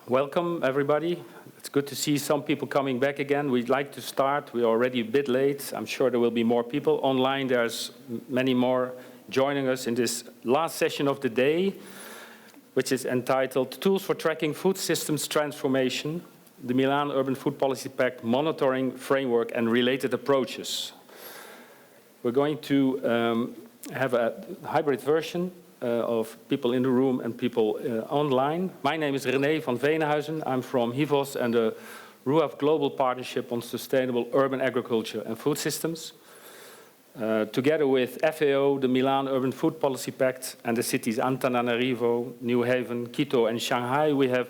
Welcome, everybody. It's good to see some people coming back again. We'd like to start. We're already a bit late. I'm sure there will be more people. Online, there's many more joining us in this last session of the day, which is entitled Tools for Tracking Food Systems Transformation, the Milan Urban Food Policy Pact Monitoring Framework and Related Approaches. We're going to have a hybrid version of people in the room and people online. My name is René van Veenhuizen. I'm from HIVOS and the MUFPP Global Partnership on Sustainable Urban Agriculture and Food Systems. Together with FAO, the Milan Urban Food Policy Pact, and the cities Antananarivo, New Haven, Quito, and Shanghai, we have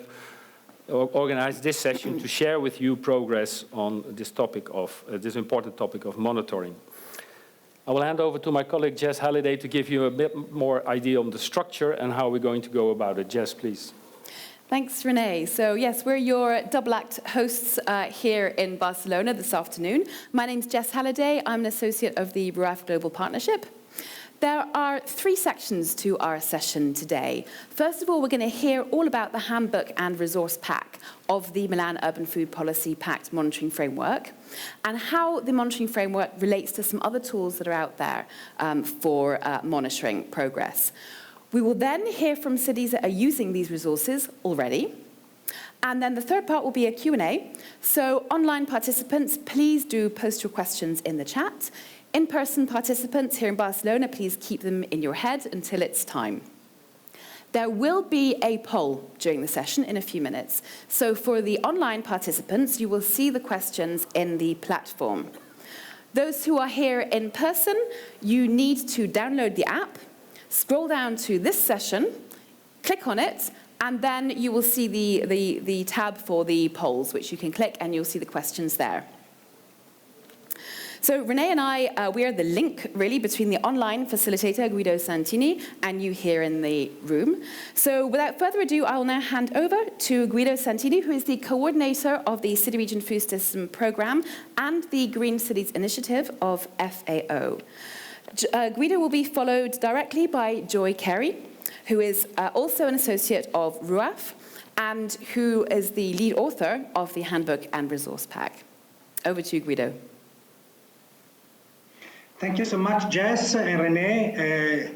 organized this session to share with you progress on this topic of this important topic of monitoring. I will hand over to my colleague Jess Halliday to give you a bit more idea on the structure and how we're going to go about it. Jess, please. Thanks, René. So yes, we're your double act hosts here in Barcelona this afternoon. My name's Jess Halliday. I'm an associate of the MUFPP Global Partnership. There are three sections to our session today. First of all, we're going to hear all about the Handbook and Resource Pack of the Milan Urban Food Policy Pact Monitoring Framework, and how the monitoring framework relates to some other tools that are out there for monitoring progress. We will then hear from cities that are using these resources already. And then the third part will be a Q&A. So online participants, please do post your questions in the chat. In-person participants here in Barcelona, please keep them in your head until it's time. There will be a poll during the session in a few minutes. So for the online participants, you will see the questions in the platform. Those who are here in person, you need to download the app, scroll down to this session, click on it, and then you will see the tab for the polls, which you can click, and you'll see the questions there. So René and I, we are the link, really, between the online facilitator, Guido Santini, and you here in the room. So without further ado, I will now hand over to Guido Santini, who is the coordinator of the City Region Food System Programme and the Green Cities Initiative of FAO. Guido will be followed directly by Joy Carey, who is also an associate of RUAF, and who is the lead author of the Handbook and Resource Pack. Over to you, Guido. Thank you so much, Jess and René.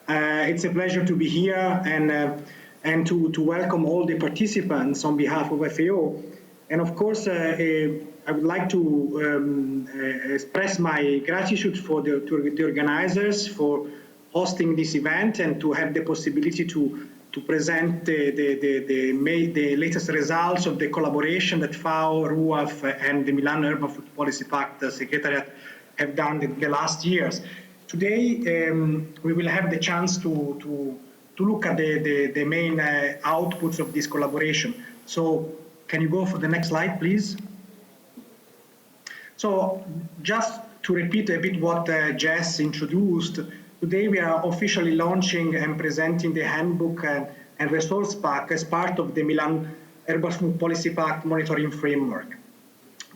It's a pleasure to be here and to welcome all the participants on behalf of FAO. And of course, I would like to express my gratitude to the organizers for hosting this event and to have the possibility to present the latest results of the collaboration that FAO, RUAF, and the Milan Urban Food Policy Pact Secretariat have done in the last years. Today, we will have the chance to look at the main outputs of this collaboration. So, can you go for the next slide, please? So, just to repeat a bit what Jess introduced, today we are officially launching and presenting the Handbook and Resource Pack as part of the Milan Urban Food Policy Pact Monitoring Framework.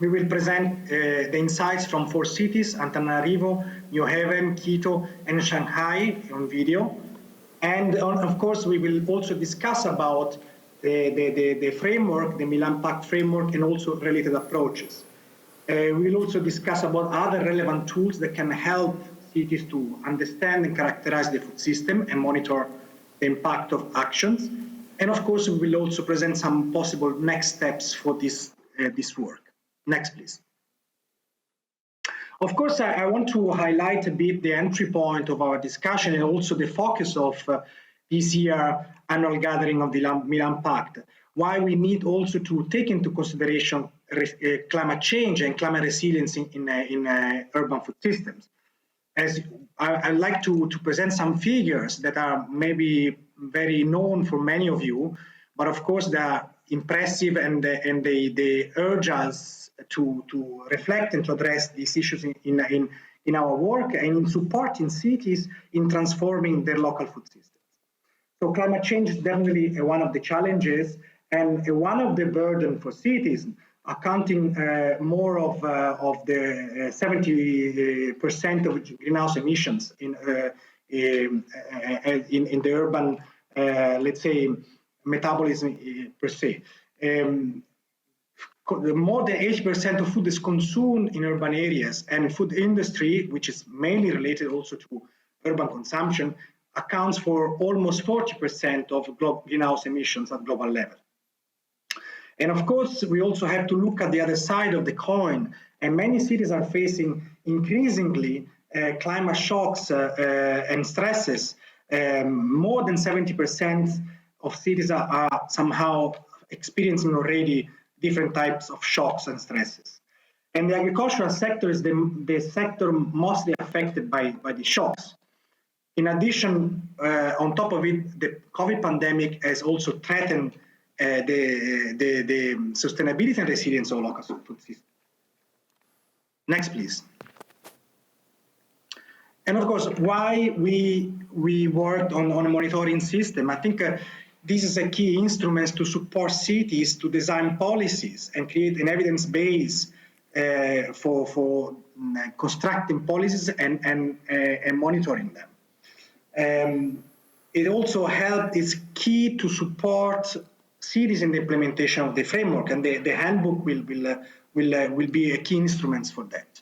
We will present the insights from 4 cities, Antananarivo, New Haven, Quito, and Shanghai on video. And of course, we will also discuss about the framework, the Milan Pact framework, and also related approaches. We will also discuss about other relevant tools that can help cities to understand and characterize the food system and monitor the impact of actions. And of course, we will also present some possible next steps for this work. Next, please. Of course, I want to highlight a bit the entry point of our discussion and also the focus of this year's annual gathering of the Milan Pact. Why we need also to take into consideration climate change and climate resilience in urban food systems. As I'd like to present some figures that are maybe very known for many of you, but of course they are impressive and they urge us to reflect and to address these issues in our work and in supporting cities in transforming their local food systems. So climate change is definitely one of the challenges and one of the burden for cities, accounting more of the 70% of greenhouse emissions in the urban, let's say, metabolism per se. More than 80% of food is consumed in urban areas, and food industry, which is mainly related also to urban consumption, accounts for almost 40% of greenhouse emissions at global level. And of course, we also have to look at the other side of the coin, and many cities are facing increasingly climate shocks and stresses. More than 70% of cities are somehow experiencing already different types of shocks and stresses. And the agricultural sector is the sector mostly affected by the shocks. In addition, on top of it, the COVID pandemic has also threatened the sustainability and resilience of local food systems. Next, please. And of course, why we worked on a monitoring system. I think this is a key instrument to support cities to design policies and create an evidence base for constructing policies and monitoring them. It also helped, it's key to support cities in the implementation of the framework, and the handbook will be a key instrument for that.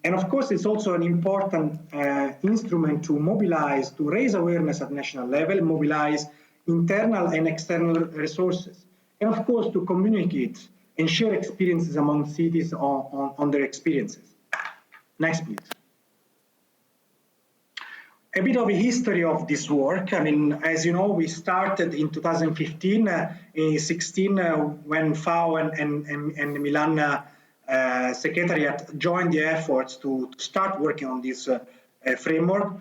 And of course, it's also an important instrument to mobilize, to raise awareness at national level, mobilize internal and external resources, and of course, to communicate and share experiences among cities on their experiences. Next, please. A bit of a history of this work. I mean, as you know, we started in 2015, in 16, when FAO and Milan Secretariat joined the efforts to start working on this framework.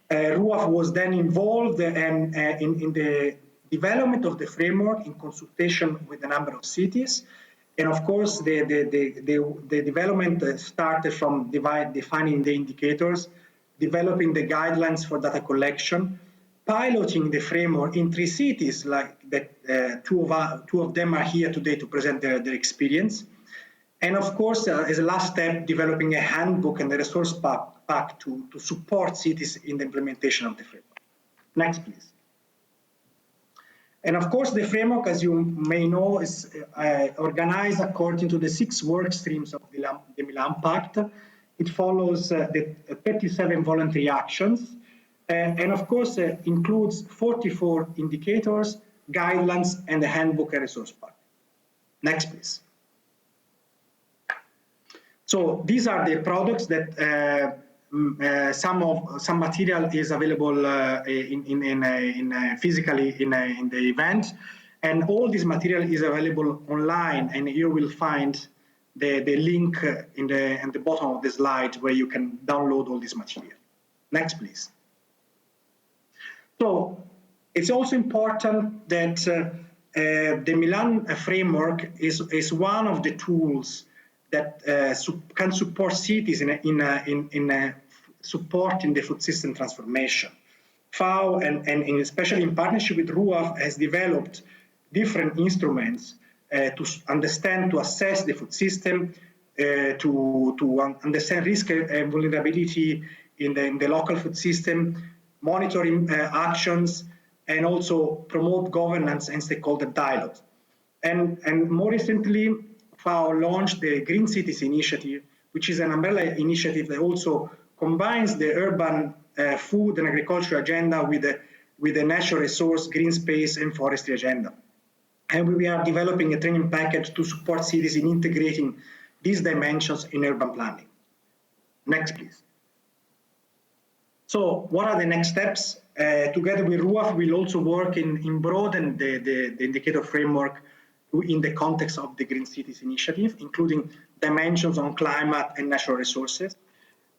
RUAF was then involved in the development of the framework in consultation with a number of cities. And of course, the development started from defining the indicators, developing the guidelines for data collection, piloting the framework in 3 cities, like that. Two of them are here today to present their experience. And of course, as a last step, developing a handbook and a resource pack to support cities in the implementation of the framework. Next, please. And of course, the framework, as you may know, is organized according to the 6 work streams of the Milan Pact. It follows the 37 voluntary actions, and of course includes 44 indicators, guidelines, and the handbook and resource pack. Next, please. So these are the products that some material is available physically in the event, and all this material is available online, and you will find the link in the bottom of the slide where you can download all this material. Next, please. So it's also important that the Milan framework is one of the tools that can support cities in supporting the food system transformation. FAO, and especially in partnership with RUAF, has developed different instruments to understand, to assess the food system, to understand risk and vulnerability in the local food system, monitoring actions, and also promote governance and stakeholder dialogue. And more recently, FAO launched the Green Cities Initiative, which is an umbrella initiative that also combines the urban food and agriculture agenda with the natural resource, green space, and forestry agenda. And we are developing a training package to support cities in integrating these dimensions in urban planning. Next, please. So what are the next steps? Together with RUAF, we'll also work in broaden the indicator framework in the context of the Green Cities Initiative, including dimensions on climate and natural resources.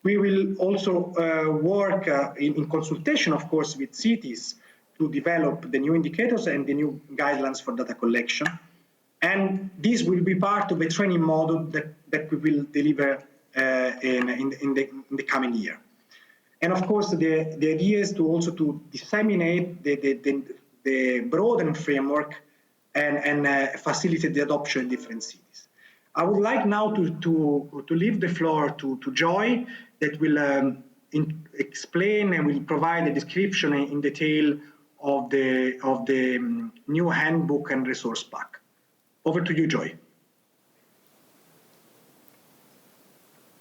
We will also work in consultation, of course, with cities to develop the new indicators and the new guidelines for data collection. And this will be part of a training model that we will deliver in the coming year. And of course, the idea is to also to disseminate the broadened framework and facilitate the adoption in different cities. I would like now to leave the floor to Joy, that will explain and will provide a description in detail of the new handbook and resource pack. Over to you, Joy.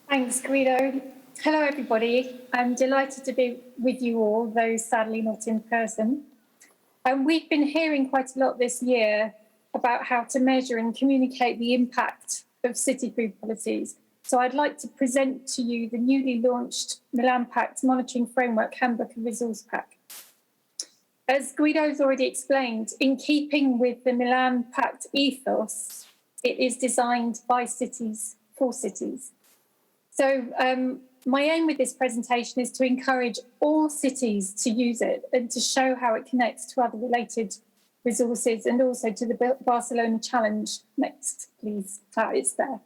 Thanks, Guido. Hello, everybody. I'm delighted to be with you all, though sadly not in person. We've been hearing quite a lot this year about how to measure and communicate the impact of city food policies. So I'd like to present to you the newly launched Milan Pact Monitoring Framework Handbook and Resource Pack. As Guido's already explained, in keeping with the Milan Pact ethos, it is designed by cities for cities. So my aim with this presentation is to encourage all cities to use it and to show how it connects to other related resources and also to the Barcelona Challenge. Next, please. It's there.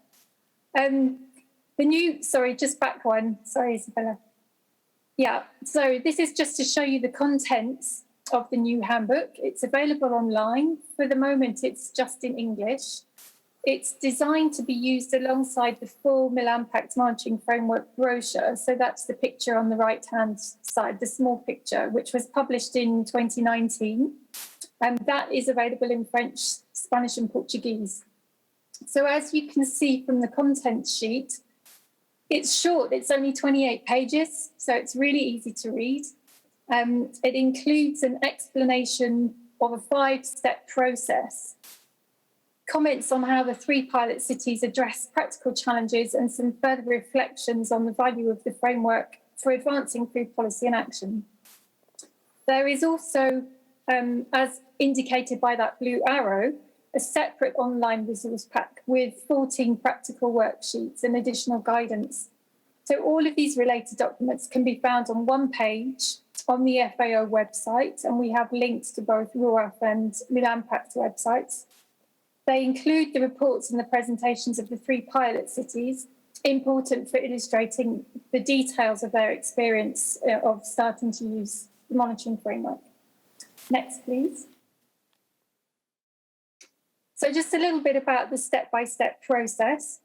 Just back one. Sorry, Isabella. Yeah, so this is just to show you the contents of the new handbook. It's available online. For the moment, it's just in English. It's designed to be used alongside the full Milan Pact Monitoring Framework brochure. So that's the picture on the right-hand side, the small picture, which was published in 2019. And that is available in French, Spanish and Portuguese. So as you can see from the contents sheet, it's short, it's only 28 pages, so it's really easy to read. It includes an explanation of a 5-step process, comments on how the 3 pilot cities address practical challenges, and some further reflections on the value of the framework for advancing food policy and action. There is also, as indicated by that blue arrow, a separate online resource pack with 14 practical worksheets and additional guidance. So all of these related documents can be found on one page on the FAO website, and we have links to both RUAF and Milan Pact websites. They include the reports and the presentations of the 3 pilot cities, important for illustrating the details of their experience of starting to use the monitoring framework. Next, please. So just a little bit about the step-by-step process.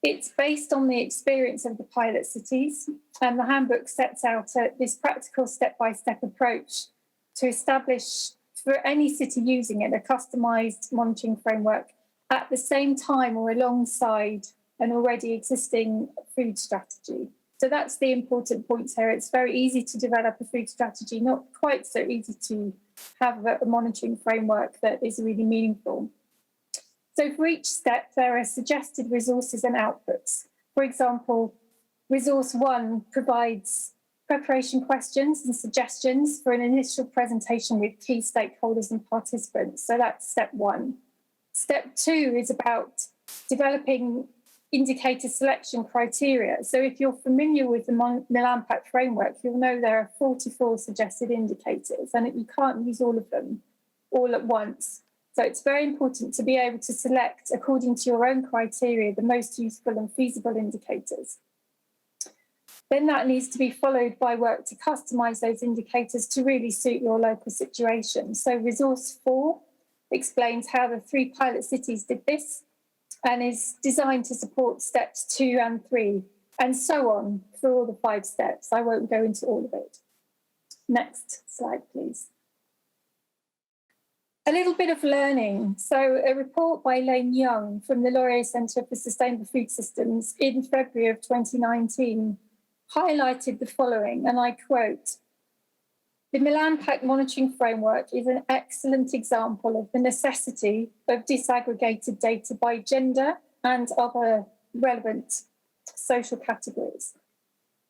It's based on the experience of the pilot cities, and the handbook sets out this practical step-by-step approach to establish, for any city using it, a customised monitoring framework at the same time or alongside an already existing food strategy. So that's the important point here. It's very easy to develop a food strategy, not quite so easy to have a monitoring framework that is really meaningful. So for each step, there are suggested resources and outputs. For example, resource 1 provides preparation questions and suggestions for an initial presentation with key stakeholders and participants. So that's step 1. Step 2 is about developing indicator selection criteria. So if you're familiar with the Milan Pact framework, you'll know there are 44 suggested indicators, and you can't use all of them all at once. So it's very important to be able to select, according to your own criteria, the most useful and feasible indicators. Then that needs to be followed by work to customise those indicators to really suit your local situation. So resource 4 explains how the 3 pilot cities did this and is designed to support steps 2 and 3, and so on for all the 5 steps. I won't go into all of it. Next slide, please. A little bit of learning. So a report by Lane Young from the Laurier Centre for Sustainable Food Systems in February of 2019 highlighted the following, and I quote, "The Milan Pact Monitoring Framework is an excellent example of the necessity of disaggregated data by gender and other relevant social categories.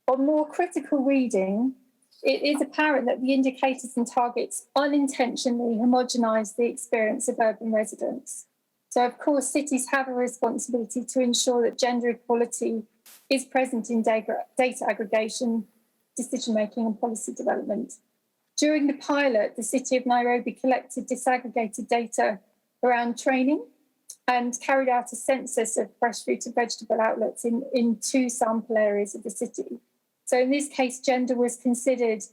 On more critical reading, it is apparent that the indicators and targets unintentionally homogenise the experience of urban residents. So, of course, cities have a responsibility to ensure that gender equality is present in data aggregation, decision-making and policy development. During the pilot, the City of Nairobi collected disaggregated data around training and carried out a census of fresh fruit and vegetable outlets in 2 sample areas of the city. So in this case, gender was considered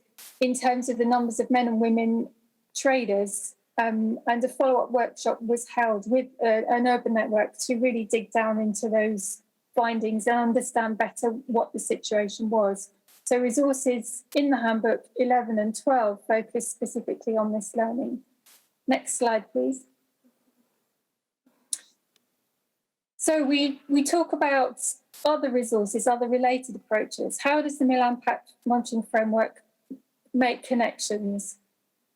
in terms of the numbers of men and women traders, and a follow-up workshop was held with an urban network to really dig down into those findings and understand better what the situation was. So resources in the handbook 11 and 12 focus specifically on this learning. Next slide, please. So we talk about other resources, other related approaches. How does the Milan Pact Monitoring Framework make connections?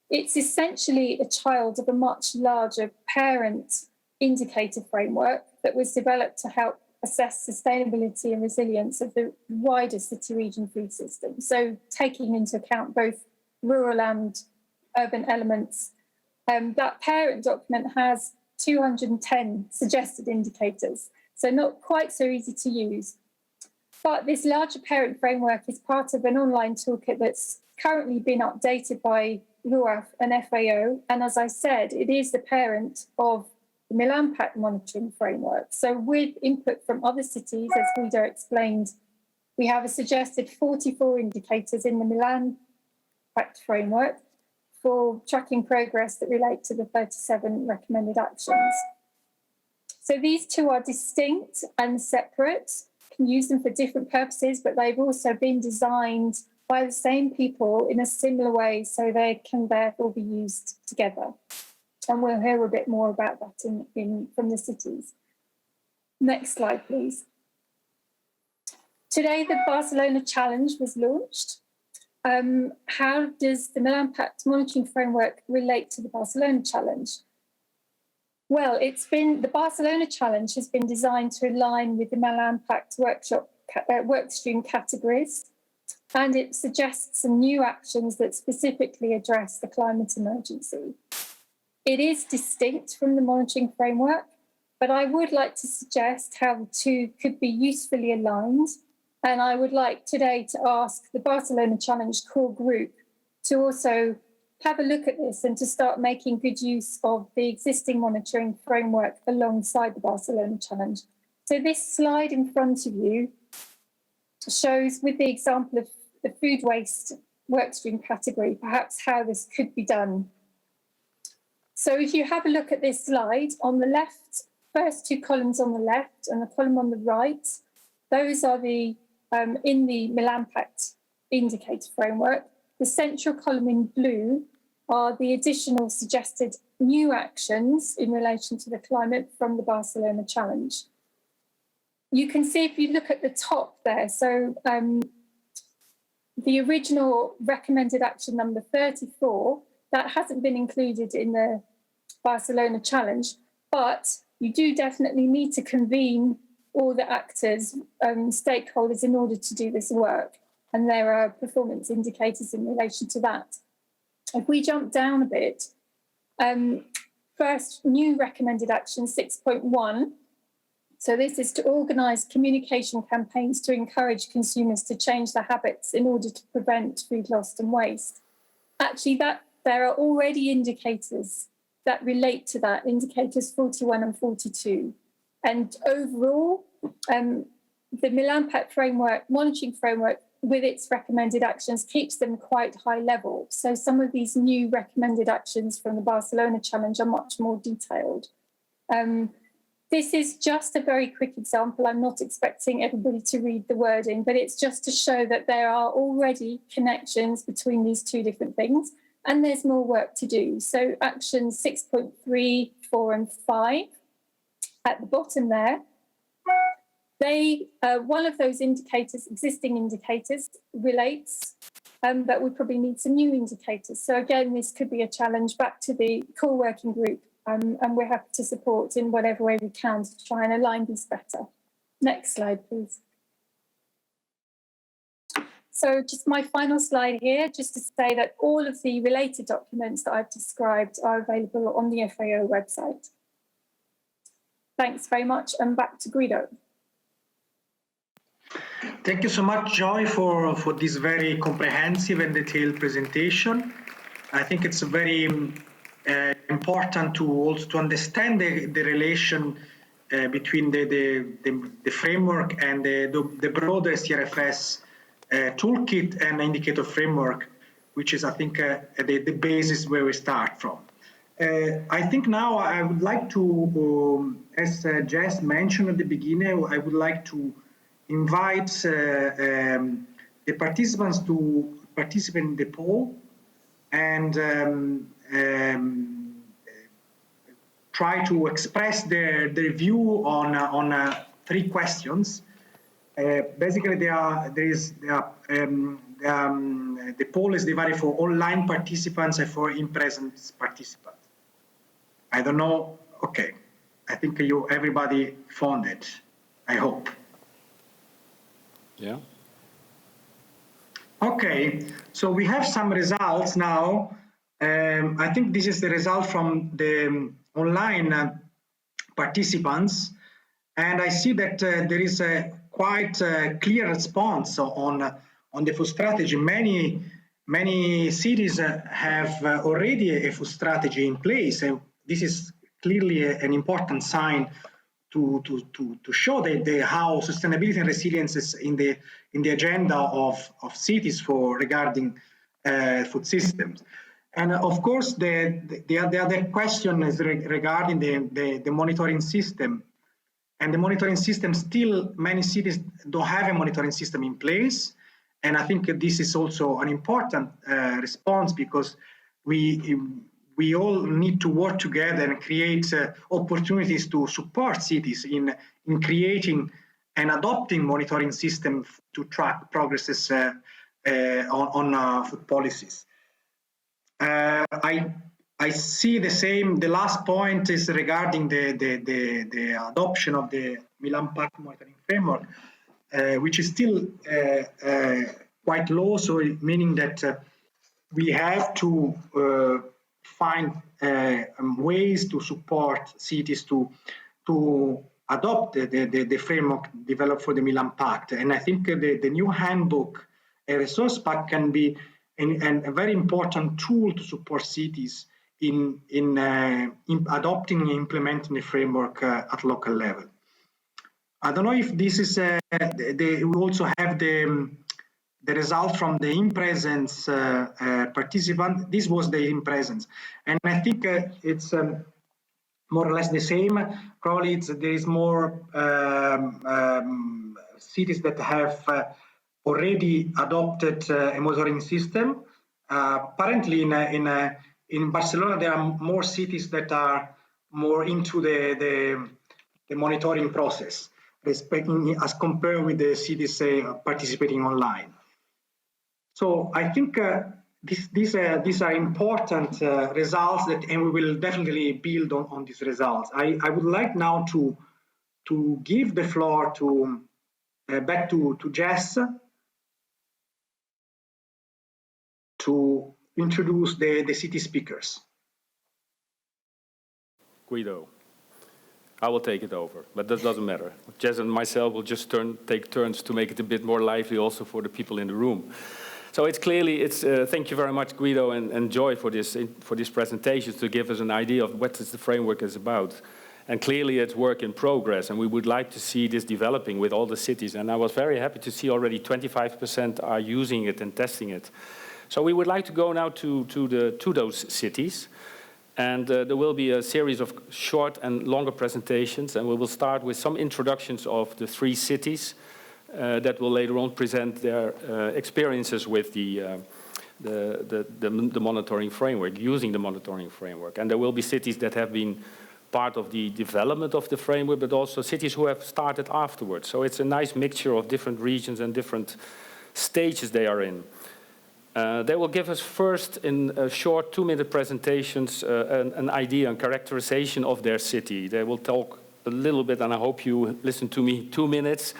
It's essentially a child of a much larger parent indicator framework that was developed to help assess sustainability and resilience of the wider city region food system. So taking into account both rural and urban elements. That parent document has 210 suggested indicators, so not quite so easy to use. But this larger parent framework is part of an online toolkit that's currently been updated by RUAF and FAO. And as I said, it is the parent of the Milan Pact Monitoring Framework. So with input from other cities, as Guido explained, we have a suggested 44 indicators in the Milan Pact Framework for tracking progress that relate to the 37 recommended actions. So these two are distinct and separate. You can use them for different purposes, but they've also been designed by the same people in a similar way, so they can therefore be used together. And we'll hear a bit more about that from the cities. Next slide, please. Today, the Barcelona Challenge was launched. How does the Milan Pact Monitoring Framework relate to the Barcelona Challenge? Well, the Barcelona Challenge has been designed to align with the Milan Pact workstream categories, and it suggests some new actions that specifically address the climate emergency. It is distinct from the monitoring framework, but I would like to suggest how the two could be usefully aligned. And I would like today to ask the Barcelona Challenge core group to also have a look at this and to start making good use of the existing monitoring framework alongside the Barcelona Challenge. So this slide in front of you shows, with the example of the food waste workstream category, perhaps how this could be done. So if you have a look at this slide, on the left, first two columns on the left and the column on the right, those are the in the Milan Pact indicator framework. The central column in blue are the additional suggested new actions in relation to the climate from the Barcelona Challenge. You can see if you look at the top there, so the original recommended action number 34, that hasn't been included in the Barcelona Challenge, but you do definitely need to convene all the actors, stakeholders, in order to do this work. And there are performance indicators in relation to that. If we jump down a bit, first, new recommended action 6.1. So this is to organise communication campaigns to encourage consumers to change their habits in order to prevent food loss and waste. Actually, there are already indicators that relate to that, indicators 41 and 42. And overall, the Milan Pact framework, monitoring framework, with its recommended actions, keeps them quite high level. So some of these new recommended actions from the Barcelona Challenge are much more detailed. This is just a very quick example. I'm not expecting everybody to read the wording, but it's just to show that there are already connections between these two different things, and there's more work to do. So actions 6.3, 4 and 5 at the bottom there, one of those indicators, existing indicators, relates, but we probably need some new indicators. So again, this could be a challenge back to the core working group, and we're happy to support in whatever way we can to try and align these better. Next slide, please. So just my final slide here, just to say that all of the related documents that I've described are available on the FAO website. Thanks very much, and back to Guido. Thank you so much, Joy, for this very comprehensive and detailed presentation. I think it's very important to also to understand the relation between the framework and the broader CRFS toolkit and indicator framework, which is, I think, the basis where we start from. I think now I would like to, as Jess mentioned at the beginning, I would like to invite the participants to participate in the poll and try to express their view on 3 questions. Basically, the poll is divided for online participants and for in-presence participants. I don't know. Okay, I think everybody found it. I hope. Yeah. Okay, so we have some results now. I think this is the result from the online participants, and I see that there is a quite clear response on the food strategy. Many cities have already a food strategy in place, and this is clearly an important sign to show how sustainability and resilience is in the agenda of cities regarding food systems. And of course, the other question is regarding the monitoring system. And the monitoring system, still many cities don't have a monitoring system in place. And I think this is also an important response, because we all need to work together and create opportunities to support cities in creating and adopting monitoring systems to track progresses on food policies. I see the same. The last point is regarding the adoption of the Milan Pact Monitoring Framework, which is still quite low. So meaning that we have to find ways to support cities to adopt the framework developed for the Milan Pact. And I think the new handbook, a resource pack, can be a very important tool to support cities in adopting and implementing the framework at local level. I don't know if this is, we also have the result from the in-presence participant. This was the in-presence. And I think it's more or less the same. Probably there is more cities that have already adopted a monitoring system. Apparently in Barcelona, there are more cities that are more into the monitoring process, as compared with the cities participating online. So I think these are important results, and we will definitely build on these results. I would like now to give the floor back to Jess to introduce the city speakers. Guido, I will take it over, but that doesn't matter. Jess and myself will just take turns to make it a bit more lively also for the people in the room. So thank you very much, Guido and Joy, for this presentation, to give us an idea of what the framework is about. And clearly it's work in progress, and we would like to see this developing with all the cities. And I was very happy to see already 25% are using it and testing it. So we would like to go now to those cities. And there will be a series of short and longer presentations, and we will start with some introductions of the 3 cities that will later on present their experiences with the monitoring framework, using the monitoring framework. And there will be cities that have been part of the development of the framework, but also cities who have started afterwards. So it's a nice mixture of different regions and different stages they are in. They will give us first, in short 2-minute presentations, an idea and characterization of their city. They will talk a little bit, and I hope you listen to me, 2 minutes,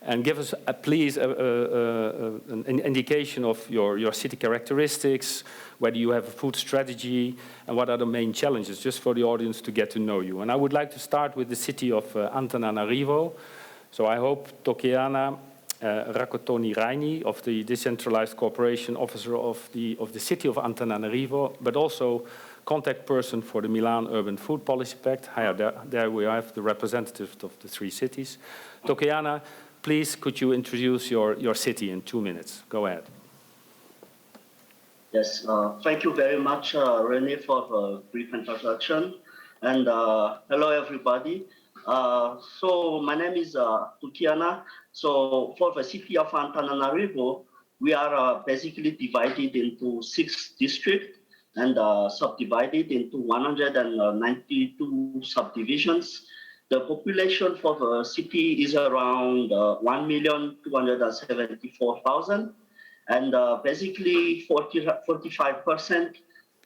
and give us, please, an indication of your city characteristics, whether you have a food strategy, and what are the main challenges, just for the audience to get to know you. And I would like to start with the city of Antananarivo. So I hope Tokeana Rakotoni Raini, of the Decentralized Cooperation Officer of the city of Antananarivo, but also contact person for the Milan Urban Food Policy Pact. There we have the representative of the 3 cities. Tokeana, please, could you introduce your city in 2 minutes? Go ahead. Yes, thank you very much, René, for the brief introduction. And hello, everybody. So my name is Tokeana. So for the city of Antananarivo, we are basically divided into 6 districts and subdivided into 192 subdivisions. The population for the city is around 1,274,000, and basically 45%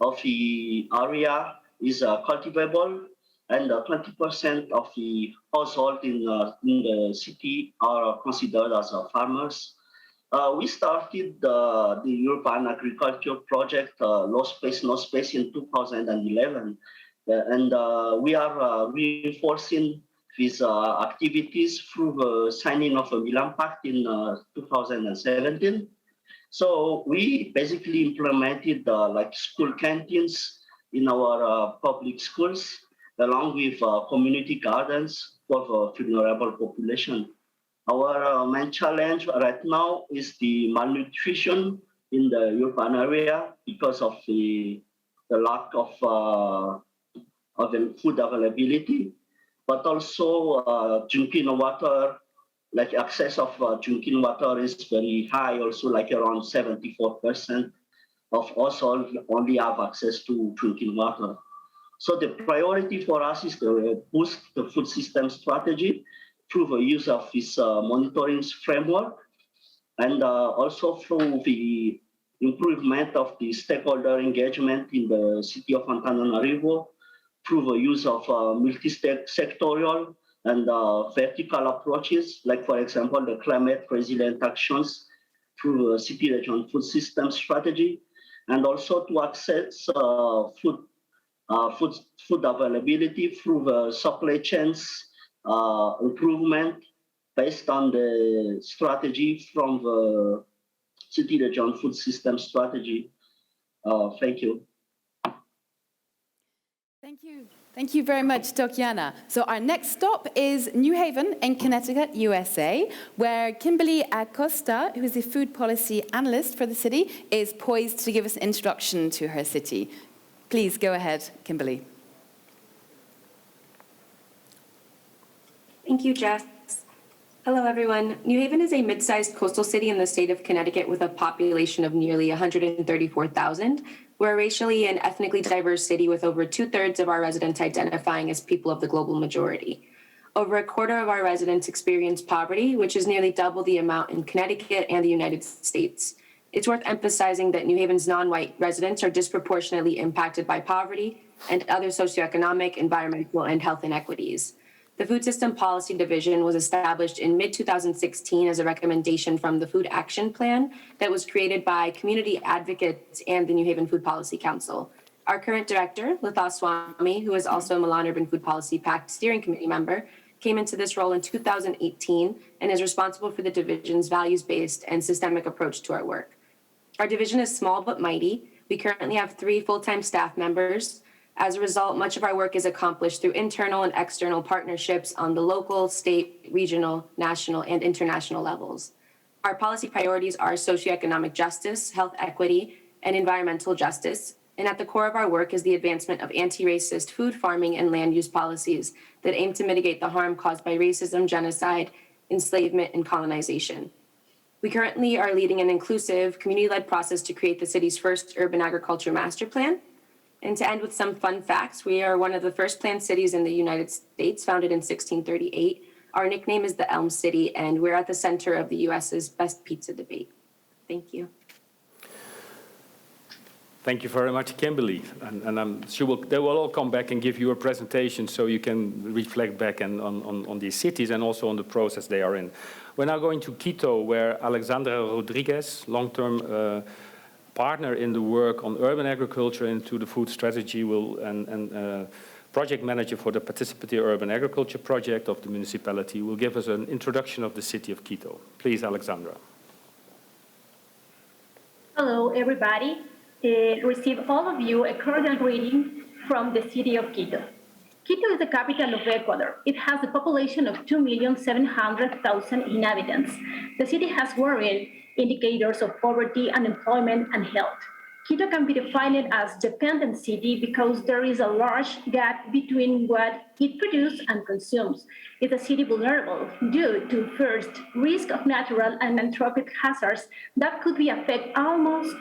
of the area is cultivable, and 20% of the household in the city are considered as farmers. We started the urban agriculture project, Low Space, No Space, in 2011. And we are reinforcing these activities through the signing of a Milan Pact in 2017. So we basically implemented like school canteens in our public schools, along with community gardens for the vulnerable population. Our main challenge right now is the malnutrition in the urban area because of the lack of the food availability, but also drinking water, like access of drinking water is very high, also like around 74% of households only have access to drinking water. So the priority for us is to boost the food system strategy through the use of this monitoring framework, and also through the improvement of the stakeholder engagement in the city of Antananarivo, through the use of multi-sectorial and vertical approaches, like, for example, the climate resilient actions through the city region food system strategy, and also to access food availability through the supply chains improvement based on the strategy from the city region food system strategy. Thank you. Thank you very much, Tokiana. So our next stop is New Haven in Connecticut, USA, where Kimberly Acosta, who is the food policy analyst for the city, is poised to give us an introduction to her city. Please go ahead, Kimberly. Thank you, Jess. Hello, everyone. New Haven is a mid-sized coastal city in the state of Connecticut with a population of nearly 134,000. We're a racially and ethnically diverse city with over 2/3 of our residents identifying as people of the global majority. Over a quarter of our residents experience poverty, which is nearly double the amount in Connecticut and the United States. It's worth emphasizing that New Haven's non-white residents are disproportionately impacted by poverty and other socioeconomic, environmental, and health inequities. The Food System Policy Division was established in mid-2016 as a recommendation from the Food Action Plan that was created by community advocates and the New Haven Food Policy Council. Our current director, Latha Swami, who is also a Milan Urban Food Policy Pact Steering Committee member, came into this role in 2018 and is responsible for the division's values-based and systemic approach to our work. Our division is small but mighty. We currently have 3 full-time staff members. As a result, much of our work is accomplished through internal and external partnerships on the local, state, regional, national, and international levels. Our policy priorities are socioeconomic justice, health equity, and environmental justice. And at the core of our work is the advancement of anti-racist food, farming, and land use policies that aim to mitigate the harm caused by racism, genocide, enslavement, and colonization. We currently are leading an inclusive, community-led process to create the city's first urban agriculture master plan. And to end with some fun facts, we are one of the first planned cities in the United States, founded in 1638. Our nickname is the Elm City, and we're at the center of the U.S.'s best pizza debate. Thank you. Thank you very much, Kimberly. And I'm sure they will all come back and give you a presentation so you can reflect back on these cities and also on the process they are in. We're now going to Quito, where Alexandra Rodriguez, long-term partner in the work on urban agriculture into the food strategy, and project manager for the participatory urban agriculture project of the municipality, will give us an introduction of the city of Quito. Please, Alexandra. Hello, everybody. Receive all of you a cordial greeting from the city of Quito. Quito is the capital of Ecuador. It has a population of 2,700,000 inhabitants. The city has worrying indicators of poverty, unemployment, and health. Quito can be defined as dependent city because there is a large gap between what it produces and consumes. It's a city vulnerable due to, first, risk of natural and anthropic hazards that could be affect almost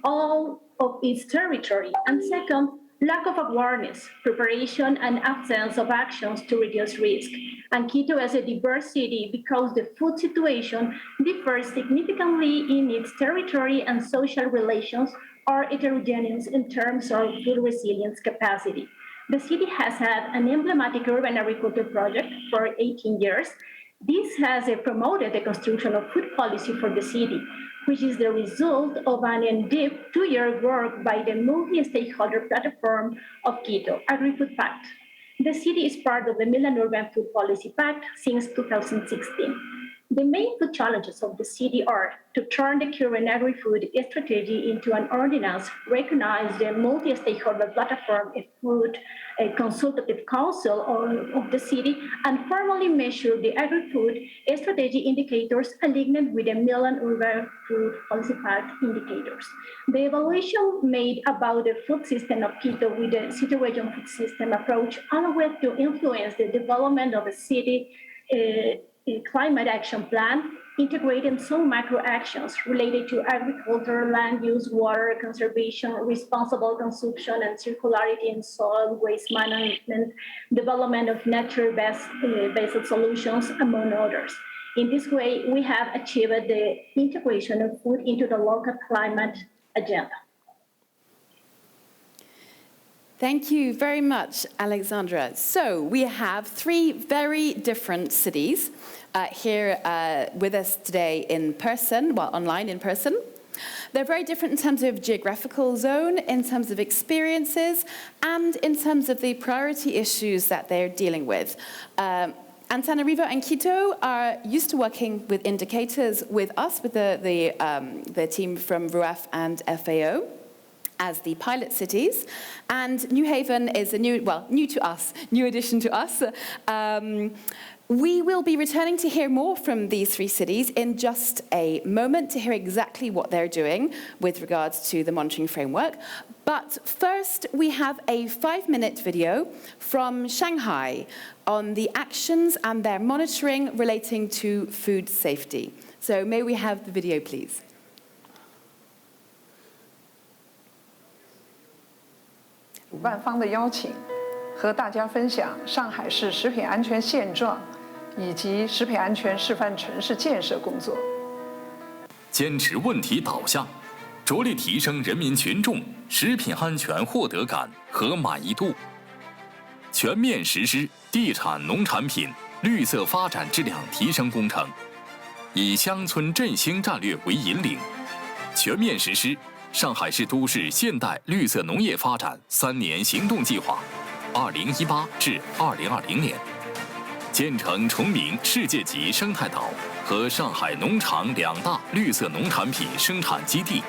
all of its territory, and second, lack of awareness, preparation, and absence of actions to reduce risk. And Quito is a diverse city because the food situation differs significantly in its territory and social relations are heterogeneous in terms of food resilience capacity. The city has had an emblematic urban agriculture project for 18 years. This has promoted the construction of food policy for the city, which is the result of an in-depth 2-year work by the multi-stakeholder platform of Quito, Agri-Food Pact. The city is part of the Milan Urban Food Policy Pact since 2016. The main food challenges of the city are to turn the current agri-food strategy into an ordinance, recognize the multi-stakeholder platform, a food consultative council of the city, and formally measure the agri-food strategy indicators aligned with the Milan Urban Food Policy Pact indicators. The evaluation made about the food system of Quito with the city region food system approach allowed to influence the development of a city climate action plan, integrating some macro actions related to agriculture, land use, water conservation, responsible consumption, and circularity in soil waste management, development of nature-based solutions, among others. In this way, we have achieved the integration of food into the local climate agenda. Thank you very much, Alexandra. So we have 3 very different cities here with us today in person, well, online in person. They're very different in terms of geographical zone, in terms of experiences, and in terms of the priority issues that they're dealing with. Antananarivo and Quito are used to working with indicators with us, with the team from RUAF and FAO, as the pilot cities, and New Haven is a new addition to us. We will be returning to hear more from these 3 cities in just a moment to hear exactly what they're doing with regards to the monitoring framework. But first, we have a 5-minute video from Shanghai on the actions and their monitoring relating to food safety. So may we have the video, please? 主办方的邀请，和大家分享上海市食品安全现状，以及食品安全示范城市建设工作。坚持问题导向，着力提升人民群众食品安全获得感和满意度。全面实施地产农产品绿色发展质量提升工程，以乡村振兴战略为引领，全面实施上海市都市现代绿色农业发展3年行动计划，2018至2020年，建成崇明世界级生态岛和上海农场2大绿色农产品生产基地，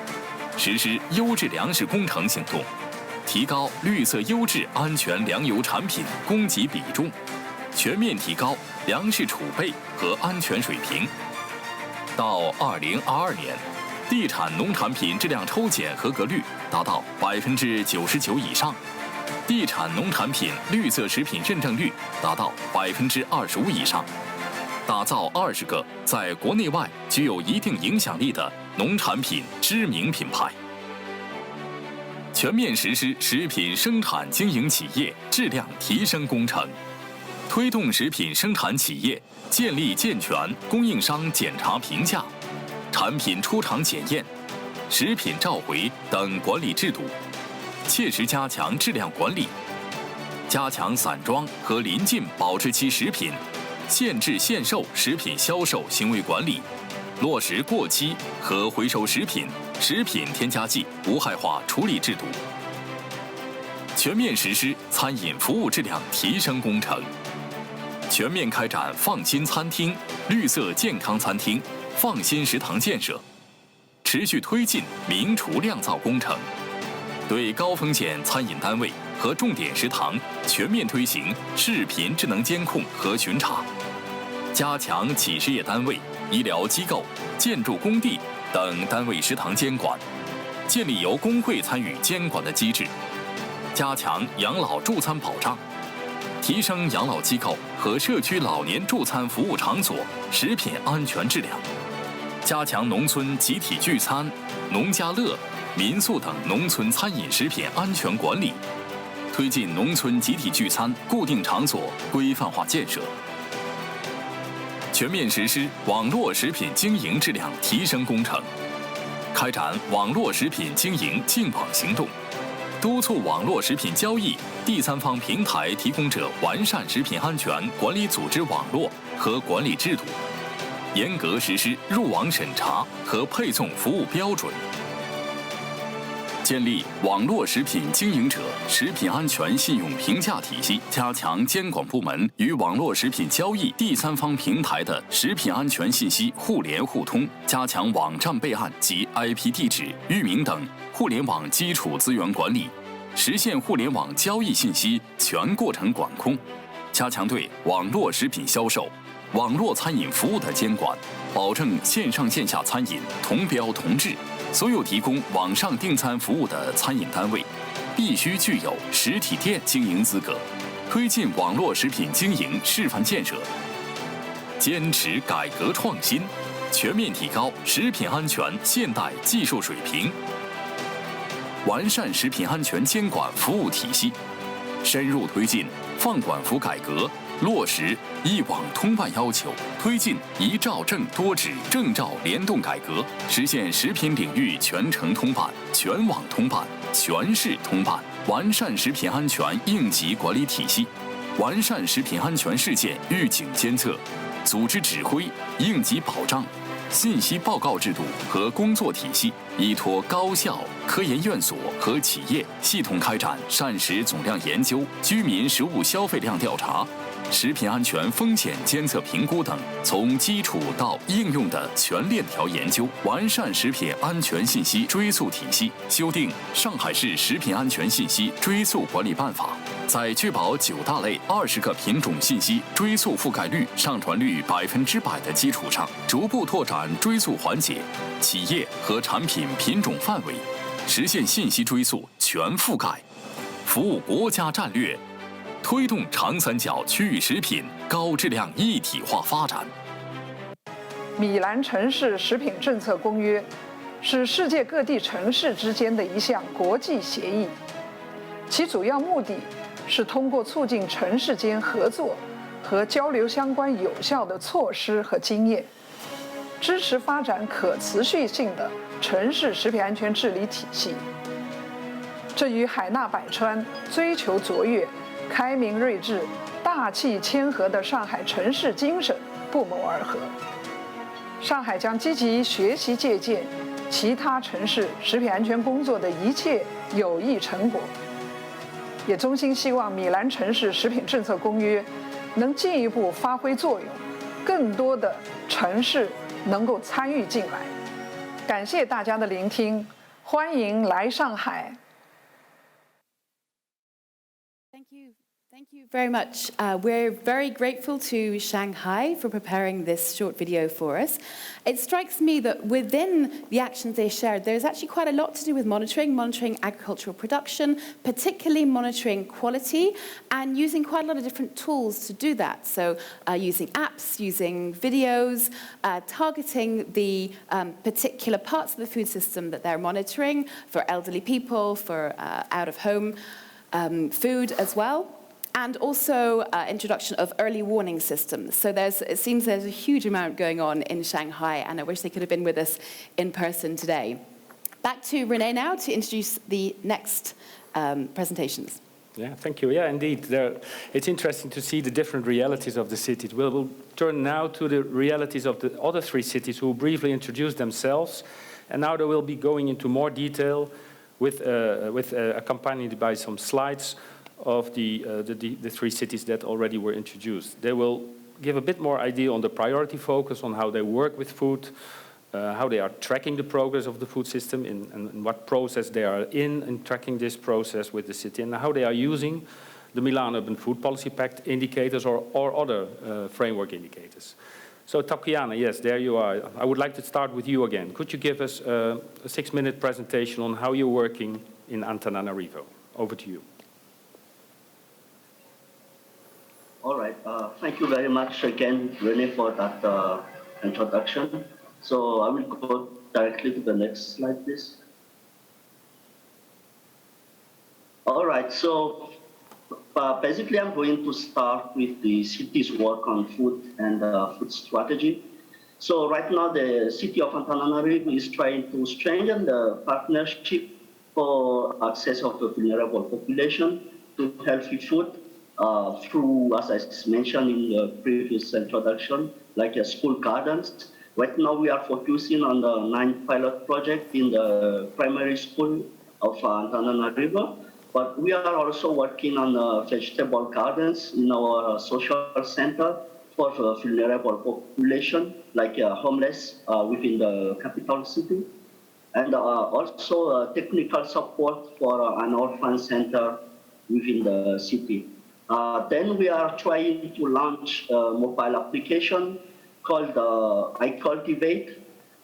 实施优质粮食工程行动，提高绿色优质安全粮油产品供给比重，全面提高粮食储备和安全水平。到2022年，地产农产品质量抽检合格率达到99%以上，地产农产品绿色食品认证率达到25%以上，打造20个在国内外具有一定影响力的农产品知名品牌。全面实施食品生产经营企业质量提升工程，推动食品生产企业建立健全供应商检查评价、产品出厂检验、食品召回等管理制度，切实加强质量管理，加强散装和临近保质期食品限制限售食品销售行为管理，落实过期和回收食品、食品添加剂无害化处理制度，全面实施餐饮服务质量提升工程，全面开展放心餐厅、绿色健康餐厅、放心食堂建设，持续推进明厨亮灶工程，对高风险餐饮单位和重点食堂全面推行视频智能监控和巡查，加强企事业单位、医疗机构、建筑工地等单位食堂监管，建立由工会参与监管的机制，加强养老助餐保障，提升养老机构和社区老年助餐服务场所食品安全质量，加强农村集体聚餐、农家乐、民宿等农村餐饮食品安全管理，推进农村集体聚餐固定场所规范化建设，全面实施网络食品经营质量提升工程，开展网络食品经营净网行动，督促网络食品交易第三方平台提供者完善食品安全管理组织网络和管理制度，严格实施入网审查和配送服务标准，建立网络食品经营者食品安全信用评价体系，加强监管部门与网络食品交易第三方平台的食品安全信息互联互通，加强网站备案及 IP 地址、域名等互联网基础资源管理，实现互联网交易信息全过程管控，加强对网络食品销售、网络餐饮服务的监管，保证线上线下餐饮同标同质。所有提供网上订餐服务的餐饮单位必须具有实体店经营资格，推进网络食品经营示范建设，坚持改革创新，全面提高食品安全现代技术水平，完善食品安全监管服务体系，深入推进放管服改革，落实一网通办要求，推进一照证多纸证照联动改革，实现食品领域全程通办、全网通办、全市通办，完善食品安全应急管理体系，完善食品安全事件预警监测、组织指挥、应急保障、信息报告制度和工作体系，依托高校、科研院所和企业系统开展膳食总量研究、居民食物消费量调查、食品安全风险监测评估等从基础到应用的全链条研究，完善食品安全信息追溯体系，修订《上海市食品安全信息追溯管理办法》，在确保9大类20个品种信息追溯覆盖率、上传率100%的基础上，逐步拓展追溯环节、企业和产品品种范围，实现信息追溯全覆盖，服务国家战略，推动长三角区域食品高质量一体化发展。米兰城市食品政策公约是世界各地城市之间的一项国际协议，其主要目的是通过促进城市间合作和交流相关有效的措施和经验，支持发展可持续性的城市食品安全治理体系。这与海纳百川、追求卓越、开明睿智、大气谦和的上海城市精神不谋而合。上海将积极学习借鉴其他城市食品安全工作的一切有益成果，也衷心希望米兰城市食品政策公约能进一步发挥作用，更多的城市能够参与进来。感谢大家的聆听，欢迎来上海。Thank you very much. We're very grateful to Shanghai for preparing this short video for us. It strikes me that within the actions they shared, there's actually quite a lot to do with monitoring agricultural production, particularly monitoring quality, and using quite a lot of different tools to do that. So using apps, using videos, targeting the particular parts of the food system that they're monitoring for elderly people, for out-of-home food as well. And also introduction of early warning systems. So it seems there's a huge amount going on in Shanghai, and I wish they could have been with us in person today. Back to Renee now to introduce the next presentations. Yeah, thank you. Yeah, indeed. It's interesting to see the different realities of the cities. We'll turn now to the realities of the other 3 cities who briefly introduced themselves. And now they will be going into more detail with accompanied by some slides of the 3 cities that already were introduced. They will give a bit more idea on the priority focus, on how they work with food, how they are tracking the progress of the food system, and what process they are in tracking this process with the city, and how they are using the Milan Urban Food Policy Pact indicators or other framework indicators. So Tatiana, yes, there you are. I would like to start with you again. Could you give us a 6-minute presentation on how you're working in Antananarivo? Over to you. All right. Thank you very much again, Rene, for that introduction. So I will go directly to the next slide, please. All right. So basically, I'm going to start with the city's work on food and food strategy. So right now, the city of Antananarivo is trying to strengthen the partnership for access of the vulnerable population to healthy food through, as I mentioned in the previous introduction, like school gardens. Right now, we are focusing on the 9 pilot project in the primary school of Antananarivo. But we are also working on vegetable gardens in our social center for the vulnerable population, like homeless within the capital city. And also technical support for an orphan center within the city. Then we are trying to launch a mobile application called I Cultivate.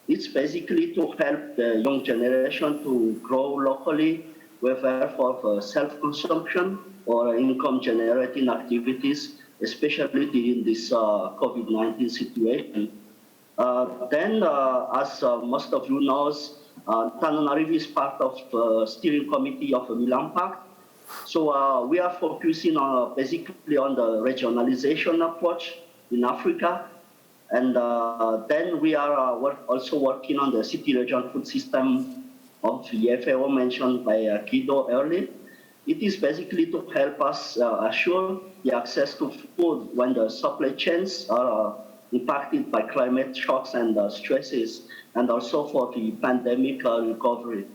It's basically to help the young generation to grow locally, whether for self-consumption or income-generating activities, especially during this COVID-19 situation. Then, as most of you know, Antananarivo is part of the steering committee of the Milan Pact. So we are focusing on basically on the regionalization approach in Africa. And then we are also working on the city region food system of the FAO mentioned by Quito earlier. It is basically to help us assure the access to food when the supply chains are impacted by climate shocks and stresses, and also for the pandemic recovery.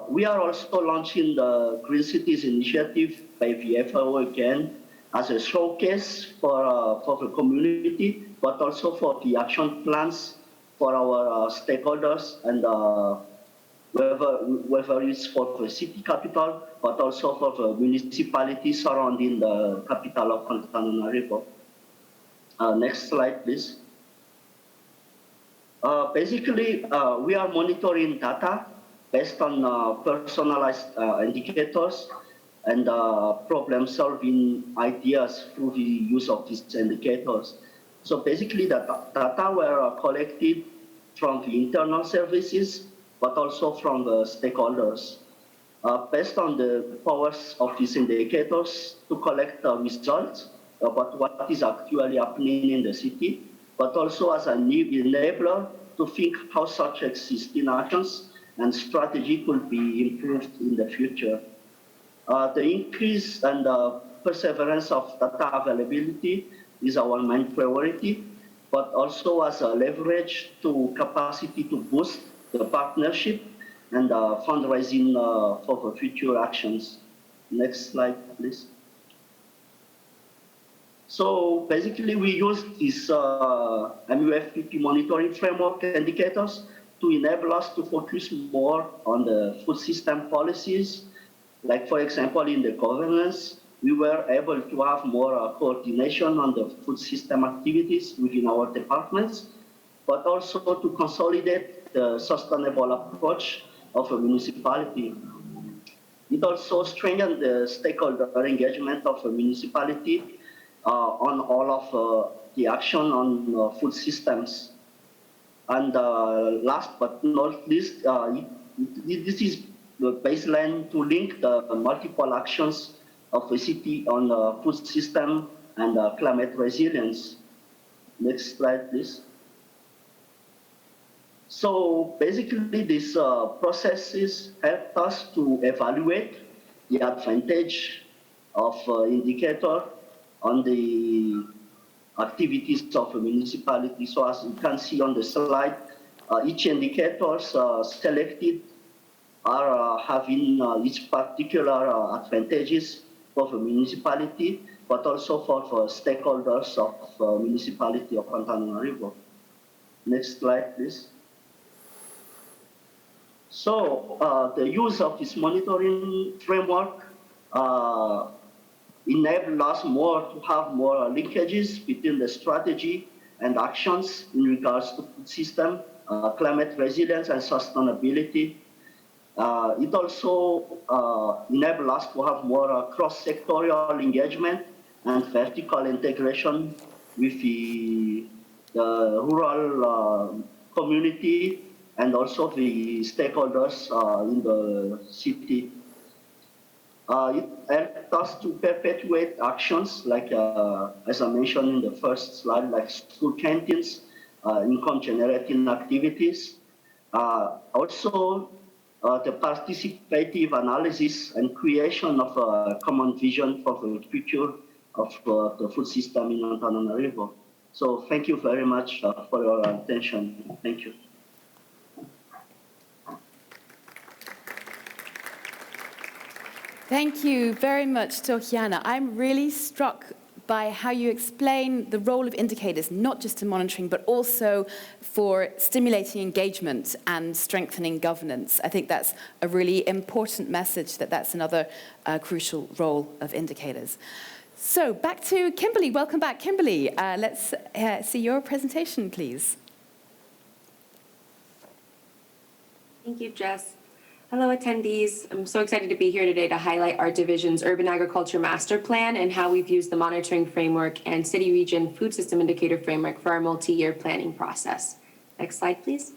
We are also launching the Green Cities Initiative by the FAO again as a showcase for the community, but also for the action plans for our stakeholders, and whether it's for the city capital, but also for the municipalities surrounding the capital of Antananarivo. Next slide, please. Basically, we are monitoring data based on personalized indicators and problem-solving ideas through the use of these indicators. So basically, the data were collected from the internal services, but also from the stakeholders. Based on the powers of these indicators to collect results about what is actually happening in the city, but also as an enabler to think how such existing actions and strategy could be improved in the future. The increase and perseverance of data availability is our main priority, but also as a leverage to capacity to boost the partnership and fundraising for the future actions. Next slide, please. So basically, we use this MUFPP Monitoring Framework indicators to enable us to focus more on the food system policies. Like, for example, in the governance, we were able to have more coordination on the food system activities within our departments, but also to consolidate the sustainable approach of a municipality. It also strengthened the stakeholder engagement of a municipality on all of the action on food systems. And last but not least, this is the baseline to link the multiple actions of the city on food system and climate resilience. Next slide, please. So basically, these processes help us to evaluate the advantage of indicator on the activities of a municipality. So as you can see on the slide, each indicators selected are having each particular advantages for the municipality, but also for the stakeholders of municipality of Antananarivo. Next slide, please. So the use of this monitoring framework enable us more to have more linkages between the strategy and actions in regards to food system, climate resilience, and sustainability. It also enables us to have more cross-sectorial engagement and vertical integration with the rural community and also the stakeholders in the city. It helped us to perpetuate actions like, as I mentioned in the first slide, like school canteens, income-generating activities. Also, the participative analysis and creation of a common vision for the future of the food system in Antananarivo. So thank you very much for your attention. Thank you. Thank you very much, Tokiana. I'm really struck by how you explain the role of indicators, not just in monitoring, but also for stimulating engagement and strengthening governance. I think that's a really important message, that's another crucial role of indicators. So back to Kimberly. Welcome back, Kimberly. Let's see your presentation, please. Thank you, Jess. Hello, attendees. I'm so excited to be here today to highlight our division's Urban Agriculture Master Plan and how we've used the Monitoring Framework and City Region Food System Indicator Framework for our multi-year planning process. Next slide, please.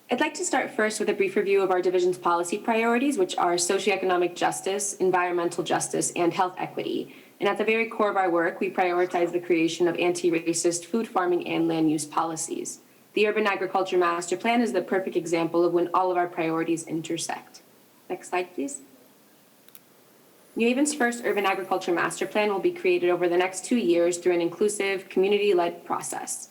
I'd like to start first with a brief review of our division's policy priorities, which are socioeconomic justice, environmental justice, and health equity. And at the very core of our work, we prioritize the creation of anti-racist food farming and land use policies. The Urban Agriculture Master Plan is the perfect example of when all of our priorities intersect. Next slide, please. New Haven's first Urban Agriculture Master Plan will be created over the next 2 years through an inclusive, community-led process.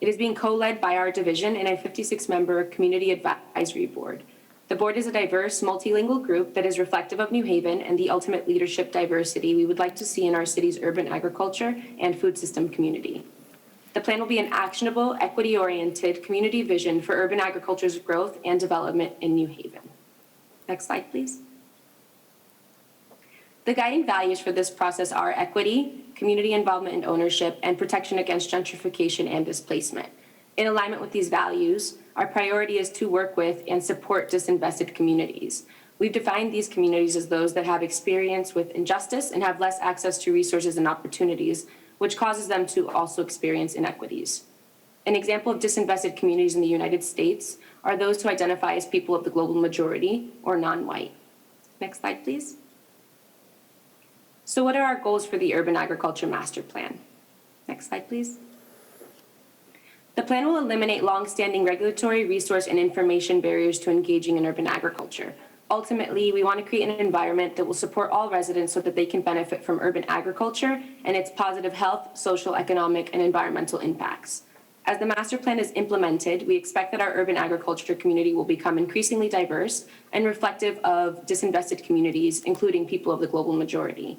It is being co-led by our division and a 56-member Community Advisory Board. The board is a diverse, multilingual group that is reflective of New Haven and the ultimate leadership diversity we would like to see in our city's urban agriculture and food system community. The plan will be an actionable, equity-oriented community vision for urban agriculture's growth and development in New Haven. Next slide, please. The guiding values for this process are equity, community involvement and ownership, and protection against gentrification and displacement. In alignment with these values, our priority is to work with and support disinvested communities. We've defined these communities as those that have experience with injustice and have less access to resources and opportunities, which causes them to also experience inequities. An example of disinvested communities in the United States are those who identify as people of the global majority or non-white. Next slide, please. So what are our goals for the Urban Agriculture Master Plan? Next slide, please. The plan will eliminate long-standing regulatory, resource, and information barriers to engaging in urban agriculture. Ultimately, we want to create an environment that will support all residents so that they can benefit from urban agriculture and its positive health, social, economic, and environmental impacts. As the master plan is implemented, we expect that our urban agriculture community will become increasingly diverse and reflective of disinvested communities, including people of the global majority.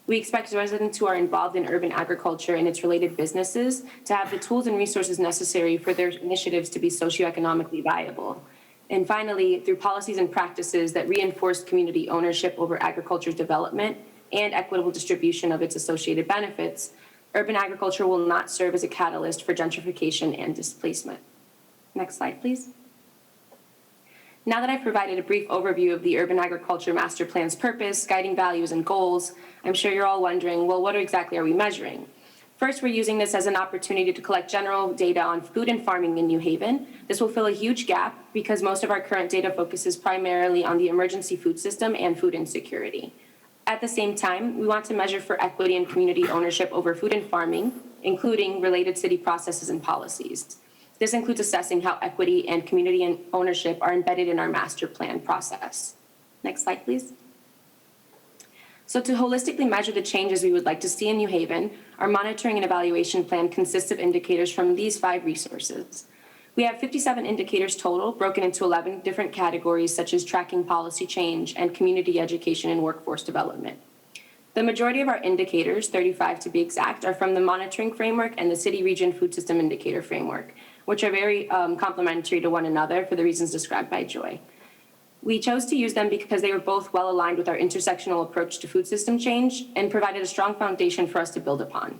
We expect residents who are involved in urban agriculture and its related businesses to have the tools and resources necessary for their initiatives to be socioeconomically viable. And finally, through policies and practices that reinforce community ownership over agriculture's development and equitable distribution of its associated benefits, urban agriculture will not serve as a catalyst for gentrification and displacement. Next slide, please. Now that I've provided a brief overview of the Urban Agriculture Master Plan's purpose, guiding values, and goals, I'm sure you're all wondering, well, what exactly are we measuring? First, we're using this as an opportunity to collect general data on food and farming in New Haven. This will fill a huge gap because most of our current data focuses primarily on the emergency food system and food insecurity. At the same time, we want to measure for equity and community ownership over food and farming, including related city processes and policies. This includes assessing how equity and community ownership are embedded in our master plan process. Next slide, please. So to holistically measure the changes we would like to see in New Haven, our monitoring and evaluation plan consists of indicators from these 5 resources. We have 57 indicators total, broken into 11 different categories, such as tracking policy change and community education and workforce development. The majority of our indicators, 35 to be exact, are from the Monitoring Framework and the City Region Food System Indicator Framework, which are very complementary to one another for the reasons described by Joy. We chose to use them because they were both well aligned with our intersectional approach to food system change and provided a strong foundation for us to build upon.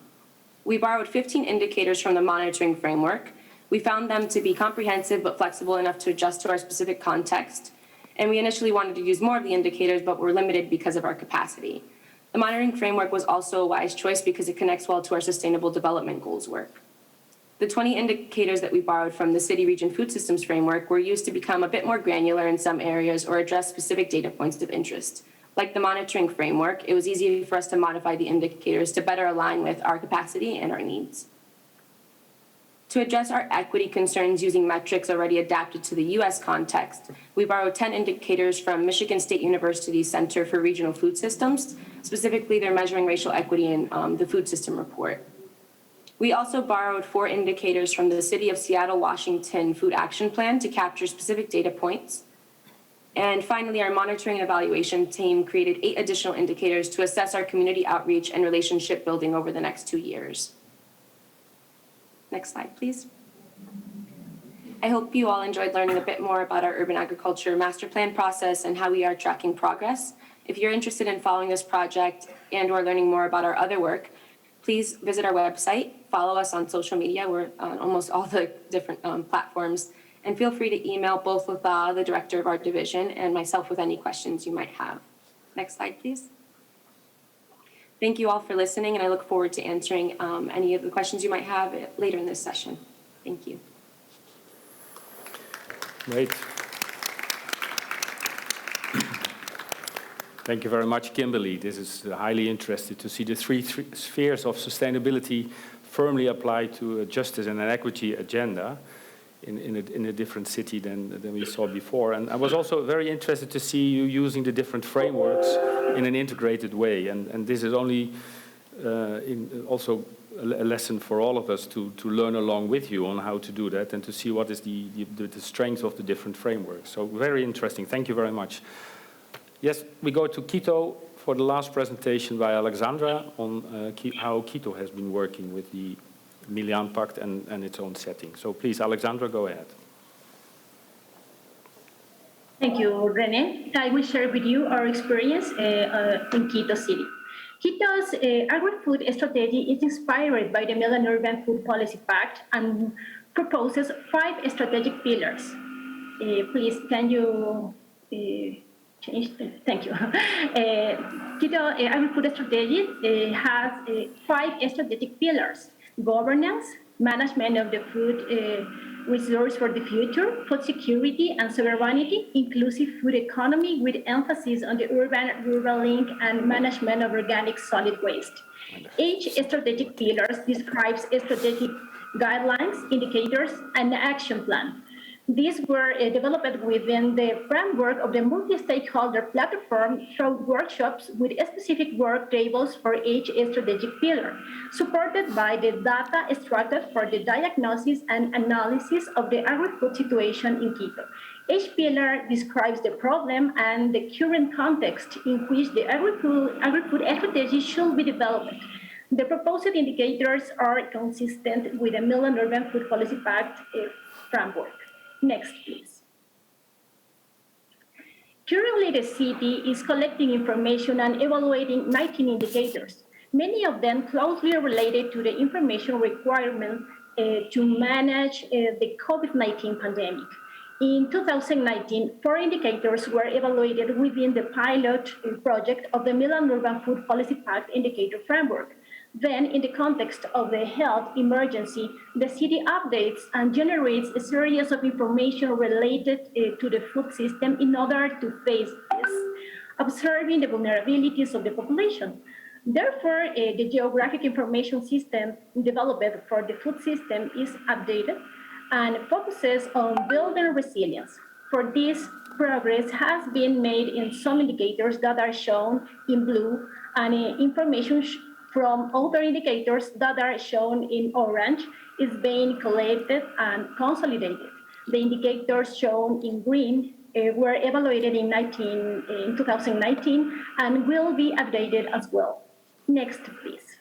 We borrowed 15 indicators from the monitoring framework. We found them to be comprehensive but flexible enough to adjust to our specific context. And we initially wanted to use more of the indicators, but were limited because of our capacity. The monitoring framework was also a wise choice because it connects well to our sustainable development goals work. The 20 indicators that we borrowed from the City Region Food Systems Framework were used to become a bit more granular in some areas or address specific data points of interest. Like the monitoring framework, it was easy for us to modify the indicators to better align with our capacity and our needs. To address our equity concerns using metrics already adapted to the U.S. context, we borrowed 10 indicators from Michigan State University's Center for Regional Food Systems. Specifically, they're measuring racial equity in the food system report. We also borrowed 4 indicators from the City of Seattle, Washington Food Action Plan to capture specific data points. And finally, our monitoring and evaluation team created 8 additional indicators to assess our community outreach and relationship building over the next 2 years. Next slide, please. I hope you all enjoyed learning a bit more about our urban agriculture master plan process and how we are tracking progress. If you're interested in following this project and or learning more about our other work, please visit our website, follow us on social media. We're on almost all the different platforms, and feel free to email both with the director of our division and myself with any questions you might have. Next slide, please. Thank you all for listening, and I look forward to answering any of the questions you might have later in this session. Thank you. Great. Thank you very much, Kimberly. This is highly interesting to see the three spheres of sustainability firmly applied to a justice and an equity agenda in a different city than we saw before. And I was also very interested to see you using the different frameworks in an integrated way. And this is only also a lesson for all of us to learn along with you on how to do that and to see what is the strength of the different frameworks. So very interesting. Thank you very much. Yes, we go to Quito for the last presentation by Alexandra on how Quito has been working with the Milan Pact and its own setting. So please, Alexandra, go ahead. Thank you, René. I will share with you our experience in Quito City. Quito's agri-food strategy is inspired by the Milan Urban Food Policy Pact and proposes 5 strategic pillars. Please, can you change? Thank you. Quito agri-food strategy has 5 strategic pillars: governance, management of the food resource for the future, food security and sovereignty, inclusive food economy with emphasis on the urban-rural link, and management of organic solid waste. Each strategic pillar describes strategic guidelines, indicators, and action plan. These were developed within the framework of the multi-stakeholder platform through workshops with specific work tables for each strategic pillar, supported by the data extracted for the diagnosis and analysis of the agri-food situation in Quito. Each pillar describes the problem and the current context in which the agri-food strategy should be developed. The proposed indicators are consistent with the Milan Urban Food Policy Pact framework. Next, please. Currently, the city is collecting information and evaluating 19 indicators, many of them closely related to the information requirement to manage the COVID-19 pandemic. In 2019, 4 indicators were evaluated within the pilot project of the Milan Urban Food Policy Pact Indicator Framework. Then, in the context of the health emergency, the city updates and generates a series of information related to the food system in order to face this, observing the vulnerabilities of the population. Therefore, the geographic information system developed for the food system is updated and focuses on building resilience. For this, progress has been made in some indicators that are shown in blue, and information from other indicators that are shown in orange is being collected and consolidated. The indicators shown in green were evaluated in 2019 and will be updated as well. Next, please.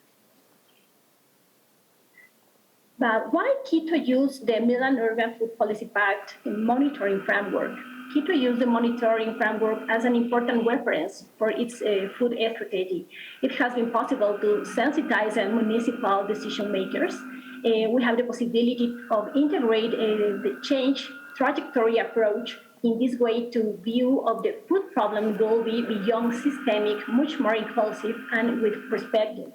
But why Quito used the Milan Urban Food Policy Pact Monitoring Framework? Quito used the monitoring framework as an important reference for its food strategy. It has been possible to sensitize municipal decision makers. We have the possibility of integrate the change trajectory approach in this way to view of the food problem will be beyond systemic, much more inclusive and with perspective.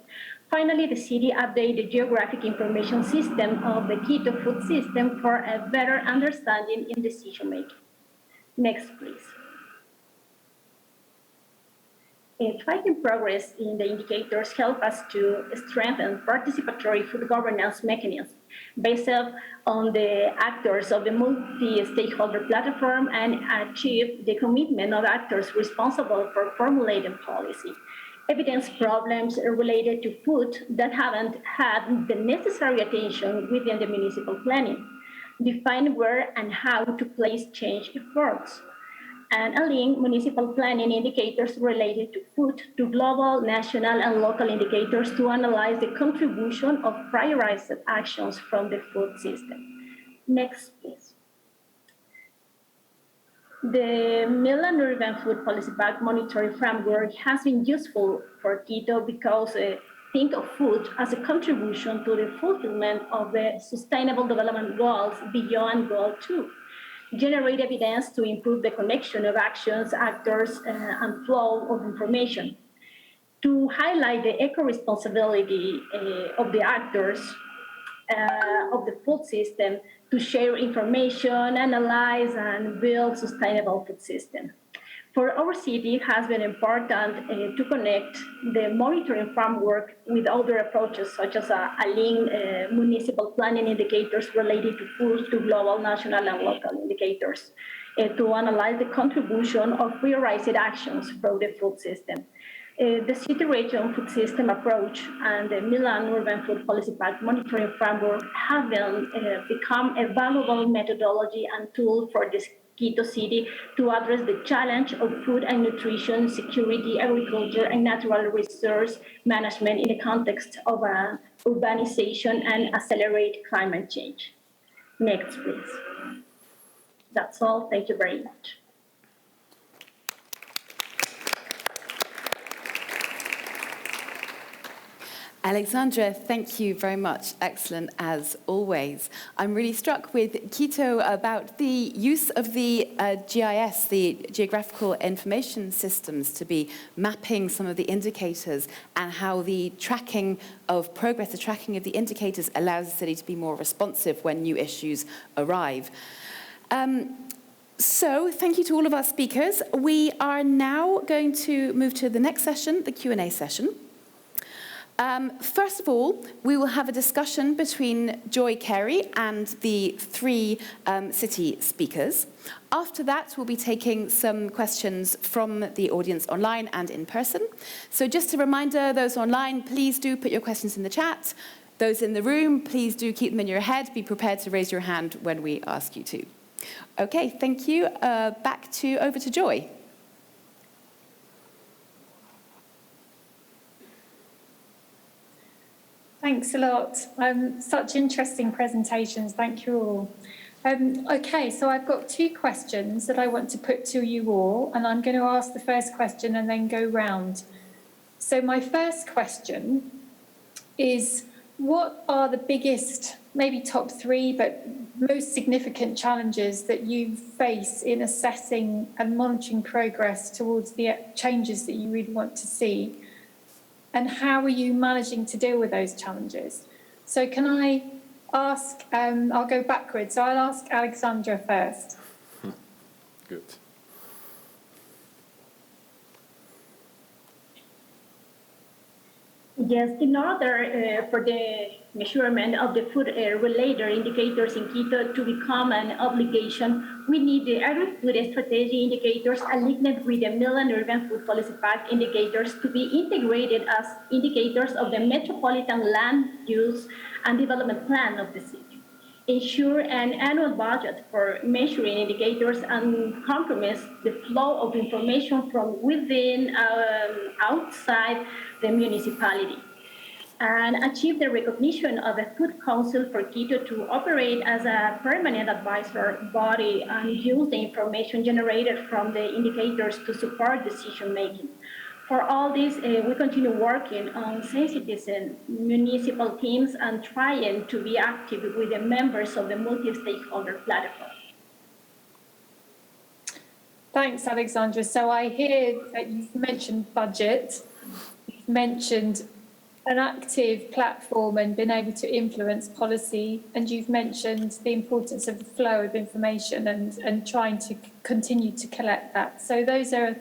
Finally, the city updated the geographic information system of the Quito food system for a better understanding in decision making. Next, please. Tracking progress in the indicators help us to strengthen participatory food governance mechanisms based on the actors of the multi-stakeholder platform and achieve the commitment of actors responsible for formulating policy. Evidence problems related to food that haven't had the necessary attention within the municipal planning. Define where and how to place change efforts. And align municipal planning indicators related to food to global, national, and local indicators to analyze the contribution of prioritized actions from the food system. Next, please. The Milan Urban Food Policy Pact Monitoring Framework has been useful for Quito because think of food as a contribution to the fulfillment of the Sustainable Development Goals beyond Goal 2. Generate evidence to improve the connection of actions, actors, and flow of information. To highlight the eco-responsibility of the actors of the food system to share information, analyze, and build sustainable food system. For our city, it has been important to connect the monitoring framework with other approaches, such as align municipal planning indicators related to food to global, national, and local indicators, to analyze the contribution of prioritized actions from the food system. The city region food system approach and the Milan Urban Food Policy Pact Monitoring Framework have become a valuable methodology and tool for this Quito City to address the challenge of food and nutrition, security, agriculture, and natural resource management in the context of urbanization and accelerate climate change. Next, please. That's all. Thank you very much. Alexandra, thank you very much. Excellent as always. I'm really struck with Quito about the use of the GIS, the Geographical Information Systems, to be mapping some of the indicators and how the tracking of progress, the tracking of the indicators allows the city to be more responsive when new issues arrive. So thank you to all of our speakers. We are now going to move to the next session, the Q&A session. First of all, we will have a discussion between Joy Carey and the three city speakers. After that, we'll be taking some questions from the audience online and in person. So just a reminder, those online, please do put your questions in the chat. Those in the room, please do keep them in your head. Be prepared to raise your hand when we ask you to. Okay, thank you. Over to Joy. Thanks a lot. Such interesting presentations. Thank you all. Okay, so I've got two questions that I want to put to you all, and I'm going to ask the first question and then go round. So my first question is, what are the biggest, maybe top three, but most significant challenges that you face in assessing and monitoring progress towards the changes that you really want to see? And how are you managing to deal with those challenges? So can I ask, I'll go backwards, so I'll ask Alexandra first. Good. Yes, in order for the measurement of the food-related indicators in Quito to become an obligation, we need the agri-food strategy indicators aligned with the Milan Urban Food Policy Pact indicators to be integrated as indicators of the Metropolitan Land Use and Development Plan of the city. Ensure an annual budget for measuring indicators and compromise the flow of information from within outside the municipality. and achieved the recognition of the Food Council for Quito to operate as a permanent advisor body and use the information generated from the indicators to support decision-making. For all this, we continue working on sensitizing municipal teams and trying to be active with the members of the multi-stakeholder platform. Thanks, Alexandra. So I hear that you've mentioned budget, you've mentioned an active platform and been able to influence policy, and you've mentioned the importance of the flow of information and trying to continue to collect that. So those are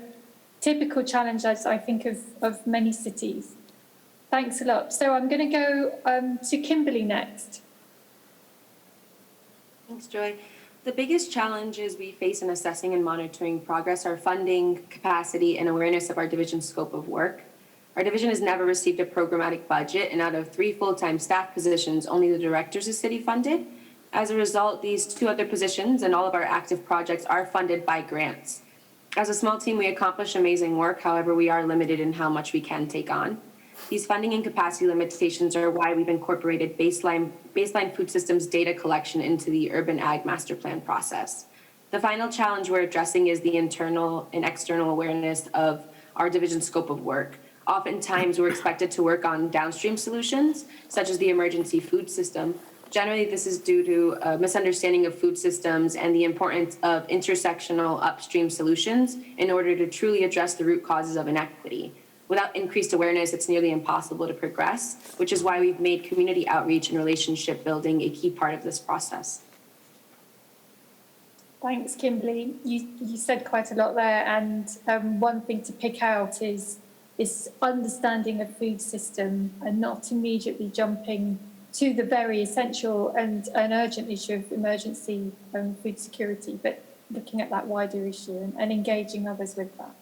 typical challenges, I think, of many cities. Thanks a lot. So I'm going to go to Kimberly next. Thanks, Joy. The biggest challenges we face in assessing and monitoring progress are funding, capacity, and awareness of our division's scope of work. Our division has never received a programmatic budget, and out of 3 full-time staff positions, only the directors is city funded. As a result, these 2 other positions and all of our active projects are funded by grants. As a small team, we accomplish amazing work. However, we are limited in how much we can take on. These funding and capacity limitations are why we've incorporated baseline food systems data collection into the Urban Ag Master Plan process. The final challenge we're addressing is the internal and external awareness of our division's scope of work. Oftentimes, we're expected to work on downstream solutions, such as the emergency food system. Generally, this is due to a misunderstanding of food systems and the importance of intersectional upstream solutions in order to truly address the root causes of inequity. Without increased awareness, it's nearly impossible to progress, which is why we've made community outreach and relationship building a key part of this process. Thanks, Kimberly. You said quite a lot there, and one thing to pick out is this understanding of food system and not immediately jumping to the very essential and an urgent issue of emergency food security, but looking at that wider issue and engaging others with that.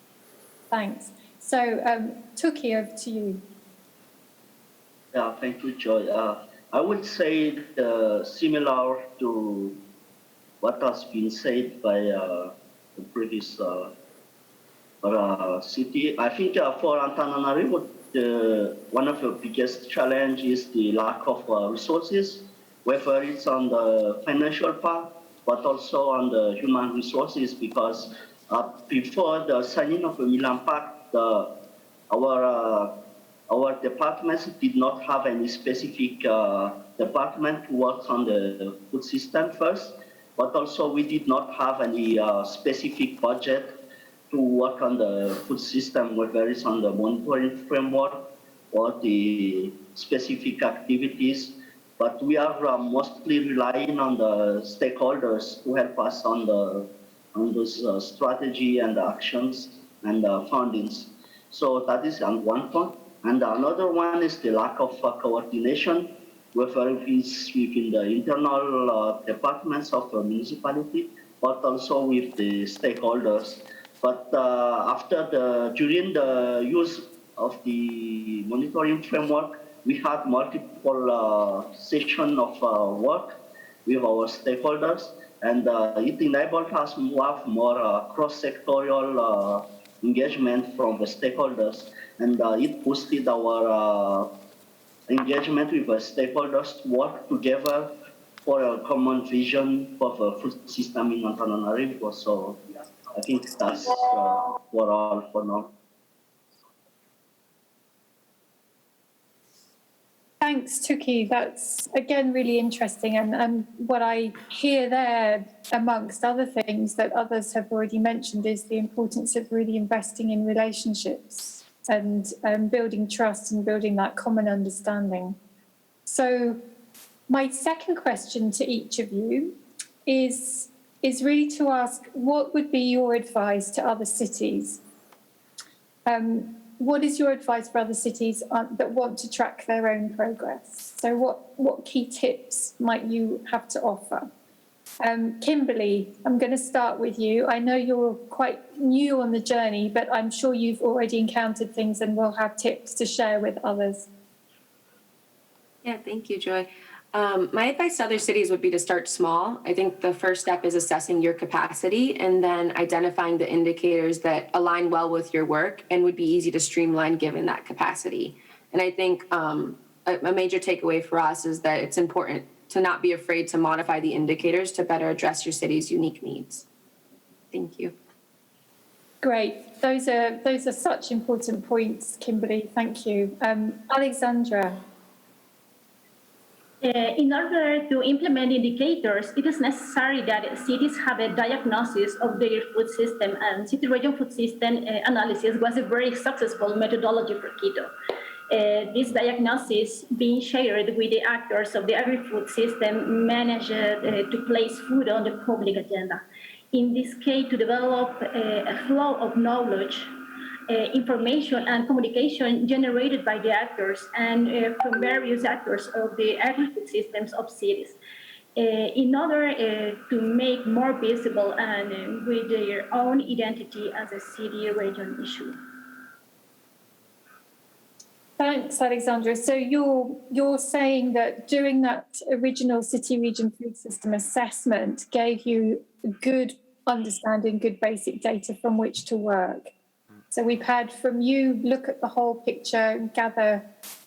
Thanks. So, Tuki, over to you. Yeah, thank you, Joy. I would say similar to what has been said by the previous city. I think for Antananarivo, one of the biggest challenges is the lack of resources, whether it's on the financial part, but also on the human resources, because before the signing of the Milan Pact, our departments did not have any specific department who works on the food system first, but also we did not have any specific budget to work on the food system, whether it's on the monitoring framework or the specific activities. But we are mostly relying on the stakeholders to help us on those strategy and actions and fundings. So that is on one point. And another one is the lack of coordination, whether it's within the internal departments of the municipality, but also with the stakeholders. But during the use of the monitoring framework, we had multiple sessions of work with our stakeholders, and it enabled us to have more cross-sectorial engagement from the stakeholders, and it boosted our engagement with the stakeholders to work together for a common vision for the food system in Antananarivo. So I think that's for all for now. Thanks, Tuki. That's, again, really interesting. And what I hear there, amongst other things that others have already mentioned, is the importance of really investing in relationships and building trust and building that common understanding. So my second question to each of you is really to ask, what would be your advice to other cities? What is your advice for other cities that want to track their own progress? So what key tips might you have to offer? Kimberly, I'm going to start with you. I know you're quite new on the journey, but I'm sure you've already encountered things and will have tips to share with others. Yeah, thank you, Joy. My advice to other cities would be to start small. I think the first step is assessing your capacity and then identifying the indicators that align well with your work and would be easy to streamline given that capacity. And I think a major takeaway for us is that it's important to not be afraid to modify the indicators to better address your city's unique needs. Thank you. Great. Those are such important points, Kimberly. Thank you. Alexandra. In order to implement indicators, it is necessary that cities have a diagnosis of their food system, and city region food system analysis was a very successful methodology for Quito. This diagnosis being shared with the actors of the agri-food system managed to place food on the public agenda. In this case, to develop a flow of knowledge, information and communication generated by the actors and from various actors of the agri-food systems of cities in order to make more visible and with their own identity as a city region issue. Thanks, Alexandra. So you're saying that doing that original city region food system assessment gave you a good understanding, good basic data from which to work. So we've had from you look at the whole picture, gather